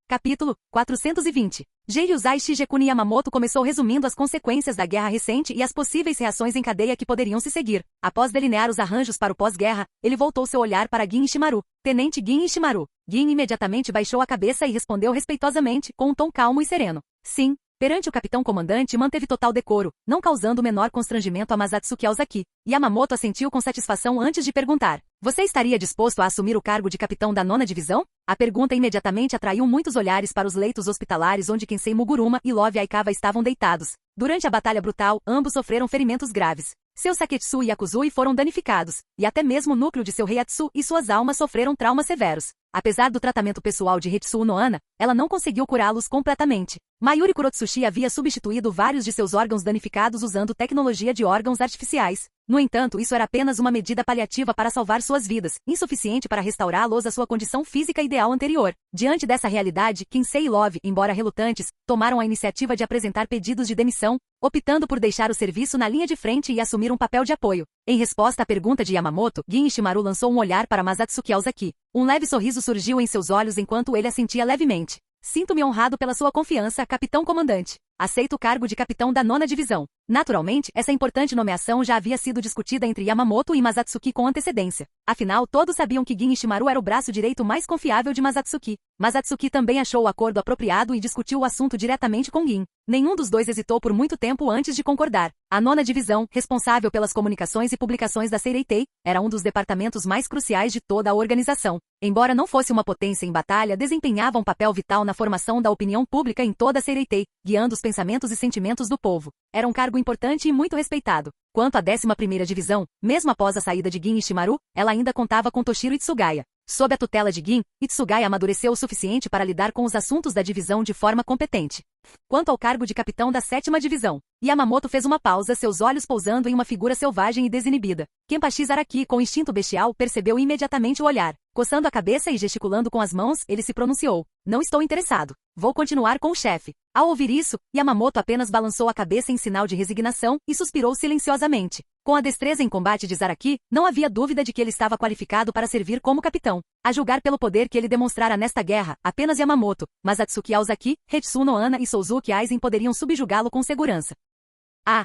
Capítulo 420. Jeiryuzai Shigekuni Yamamoto começou resumindo as consequências da guerra recente e as possíveis reações em cadeia que poderiam se seguir. Após delinear os arranjos para o pós-guerra, ele voltou seu olhar para Gin Ishimaru. Tenente Gin Ishimaru. Gin imediatamente baixou a cabeça e respondeu respeitosamente, com um tom calmo e sereno. Sim. Perante o capitão comandante manteve total decoro, não causando o menor constrangimento a Masatsuki Ozaki. Yamamoto assentiu com satisfação antes de perguntar. Você estaria disposto a assumir o cargo de capitão da 9ª divisão? A pergunta imediatamente atraiu muitos olhares para os leitos hospitalares onde Kensei Muguruma e Love Aikawa estavam deitados. Durante a batalha brutal, ambos sofreram ferimentos graves. Seu Saketsu e Yakuzui foram danificados, e até mesmo o núcleo de seu Heiatsu e suas almas sofreram traumas severos. Apesar do tratamento pessoal de Hetsuo Noana, ela não conseguiu curá-los completamente. Mayuri Kurotsushi havia substituído vários de seus órgãos danificados usando tecnologia de órgãos artificiais. No entanto, isso era apenas uma medida paliativa para salvar suas vidas, insuficiente para restaurá-los à sua condição física ideal anterior. Diante dessa realidade, Kensei e Love, embora relutantes, tomaram a iniciativa de apresentar pedidos de demissão, optando por deixar o serviço na linha de frente e assumir um papel de apoio. Em resposta à pergunta de Yamamoto, Gin Ishimaru lançou um olhar para Masatsuki Ozaki. Um leve sorriso surgiu em seus olhos enquanto ele assentia levemente. Sinto-me honrado pela sua confiança, capitão comandante. Aceito o cargo de capitão da 9ª divisão. Naturalmente, essa importante nomeação já havia sido discutida entre Yamamoto e Masatsuki com antecedência. Afinal, todos sabiam que Gin Ishimaru era o braço direito mais confiável de Masatsuki. Masatsuki também achou o acordo apropriado e discutiu o assunto diretamente com Gin. Nenhum dos dois hesitou por muito tempo antes de concordar. A 9ª divisão, responsável pelas comunicações e publicações da Seireitei, era um dos departamentos mais cruciais de toda a organização. Embora não fosse uma potência em batalha, desempenhava um papel vital na formação da opinião pública em toda a Seireitei, guiando os pensamentos e sentimentos do povo. Era um cargo importante e muito respeitado. Quanto à 11ª divisão, mesmo após a saída de Gin Ishimaru, ela ainda contava com Toshiro Itsugaya. Sob a tutela de Gin, Itsugai amadureceu o suficiente para lidar com os assuntos da divisão de forma competente. Quanto ao cargo de capitão da 7ª divisão, Yamamoto fez uma pausa, seus olhos pousando em uma figura selvagem e desinibida. Kenpachi Zaraki, com instinto bestial, percebeu imediatamente o olhar. Coçando a cabeça e gesticulando com as mãos, ele se pronunciou. Não estou interessado. Vou continuar com o chefe. Ao ouvir isso, Yamamoto apenas balançou a cabeça em sinal de resignação e suspirou silenciosamente. Com a destreza em combate de Zaraki, não havia dúvida de que ele estava qualificado para servir como capitão. A julgar pelo poder que ele demonstrara nesta guerra, apenas Yamamoto, mas Atsuki Aozaki, Hetsu Nohana e Souzuki Aizen poderiam subjugá-lo com segurança.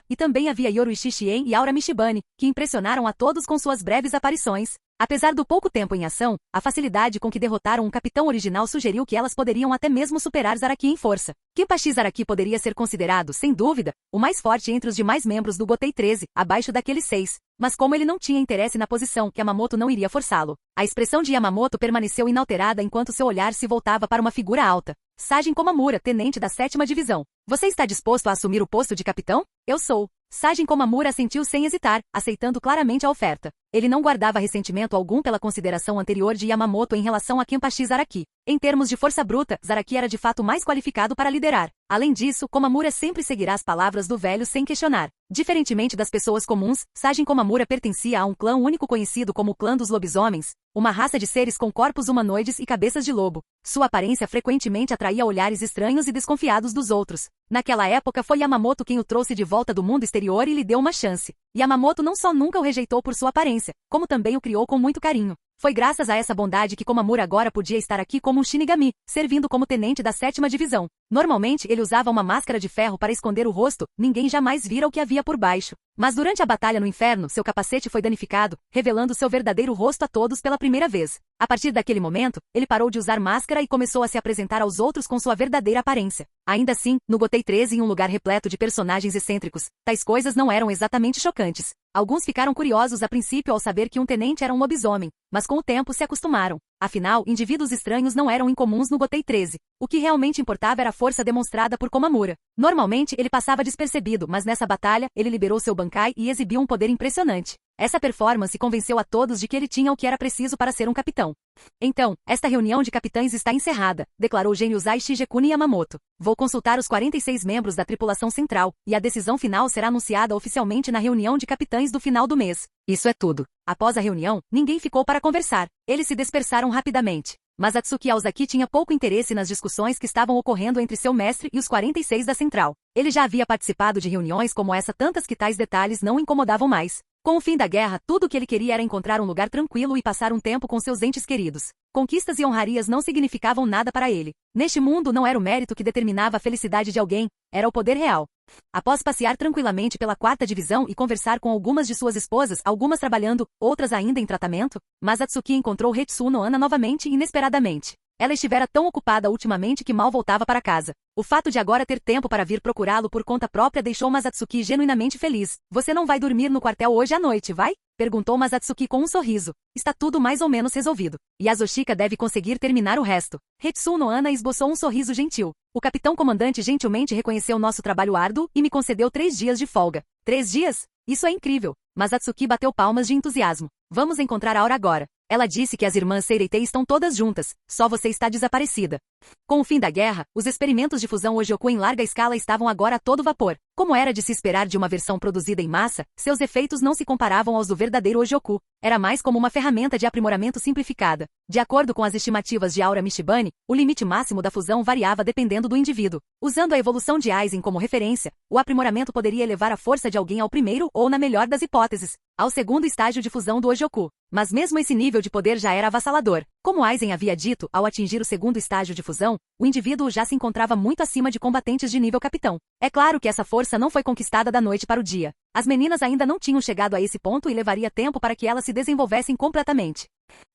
E também havia Yoruichi Shien e Aura Mishibane, que impressionaram a todos com suas breves aparições. Apesar do pouco tempo em ação, a facilidade com que derrotaram um capitão original sugeriu que elas poderiam até mesmo superar Zaraki em força. Kenpachi Zaraki poderia ser considerado, sem dúvida, o mais forte entre os demais membros do Gotei 13, abaixo daqueles 6. Mas como ele não tinha interesse na posição, Yamamoto não iria forçá-lo. A expressão de Yamamoto permaneceu inalterada enquanto seu olhar se voltava para uma figura alta. Sajin Komamura, tenente da 7ª divisão. Você está disposto a assumir o posto de capitão? Eu sou. Sajin Komamura assentiu sem hesitar, aceitando claramente a oferta. Ele não guardava ressentimento algum pela consideração anterior de Yamamoto em relação a Kenpachi Zaraki. Em termos de força bruta, Zaraki era de fato mais qualificado para liderar. Além disso, Komamura sempre seguirá as palavras do velho sem questionar. Diferentemente das pessoas comuns, Sajin Komamura pertencia a um clã único conhecido como o Clã dos Lobisomens, uma raça de seres com corpos humanoides e cabeças de lobo. Sua aparência frequentemente atraía olhares estranhos e desconfiados dos outros. Naquela época foi Yamamoto quem o trouxe de volta do mundo exterior e lhe deu uma chance. Yamamoto não só nunca o rejeitou por sua aparência, como também o criou com muito carinho. Foi graças a essa bondade que Komamura agora podia estar aqui como um Shinigami, servindo como tenente da 7ª divisão. Normalmente ele usava uma máscara de ferro para esconder o rosto, ninguém jamais vira o que havia por baixo. Mas durante a batalha no inferno, seu capacete foi danificado, revelando seu verdadeiro rosto a todos pela primeira vez. A partir daquele momento, ele parou de usar máscara e começou a se apresentar aos outros com sua verdadeira aparência. Ainda assim, no Gotei 13 em um lugar repleto de personagens excêntricos, tais coisas não eram exatamente chocantes. Alguns ficaram curiosos a princípio ao saber que um tenente era um lobisomem, mas com o tempo se acostumaram. Afinal, indivíduos estranhos não eram incomuns no Gotei 13. O que realmente importava era a força demonstrada por Komamura. Normalmente, ele passava despercebido, mas nessa batalha, ele liberou seu Bankai e exibiu um poder impressionante. Essa performance convenceu a todos de que ele tinha o que era preciso para ser um capitão. Então, esta reunião de capitães está encerrada, declarou Geniuzai Shigekuni Yamamoto. Vou consultar os 46 membros da tripulação central, e a decisão final será anunciada oficialmente na reunião de capitães do final do mês. Isso é tudo. Após a reunião, ninguém ficou para conversar. Eles se dispersaram rapidamente. Mas Atsuki Aozaki tinha pouco interesse nas discussões que estavam ocorrendo entre seu mestre e os 46 da central. Ele já havia participado de reuniões como essa tantas que tais detalhes não o incomodavam mais. Com o fim da guerra, tudo o que ele queria era encontrar um lugar tranquilo e passar um tempo com seus entes queridos. Conquistas e honrarias não significavam nada para ele. Neste mundo não era o mérito que determinava a felicidade de alguém, era o poder real. Após passear tranquilamente pela 4ª divisão e conversar com algumas de suas esposas, algumas trabalhando, outras ainda em tratamento, Masatsuki encontrou Hetsu Nohana novamente e inesperadamente. Ela estivera tão ocupada ultimamente que mal voltava para casa. O fato de agora ter tempo para vir procurá-lo por conta própria deixou Masatsuki genuinamente feliz. Você não vai dormir no quartel hoje à noite, vai? Perguntou Masatsuki com um sorriso. Está tudo mais ou menos resolvido. Yasushika deve conseguir terminar o resto. Hetsu Nohana esboçou um sorriso gentil. O capitão comandante gentilmente reconheceu nosso trabalho árduo e me concedeu 3 dias de folga. 3 dias? Isso é incrível. Masatsuki bateu palmas de entusiasmo. Vamos encontrar Aura agora. Ela disse que as irmãs Seireitei estão todas juntas, só você está desaparecida. Com o fim da guerra, os experimentos de fusão Ojioku em larga escala estavam agora a todo vapor. Como era de se esperar de uma versão produzida em massa, seus efeitos não se comparavam aos do verdadeiro Ojioku. Era mais como uma ferramenta de aprimoramento simplificada. De acordo com as estimativas de Aura Mishibane, o limite máximo da fusão variava dependendo do indivíduo. Usando a evolução de Aizen como referência, o aprimoramento poderia elevar a força de alguém ao primeiro ou, na melhor das hipóteses, ao segundo estágio de fusão do Ojioku. Mas mesmo esse nível de poder já era avassalador. Como Aizen havia dito, ao atingir o segundo estágio de fusão, o indivíduo já se encontrava muito acima de combatentes de nível capitão. É claro que essa força não foi conquistada da noite para o dia. As meninas ainda não tinham chegado a esse ponto e levaria tempo para que elas se desenvolvessem completamente.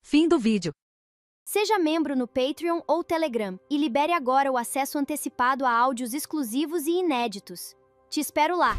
Fim do vídeo. Seja membro no Patreon ou Telegram e libere agora o acesso antecipado a áudios exclusivos e inéditos. Te espero lá!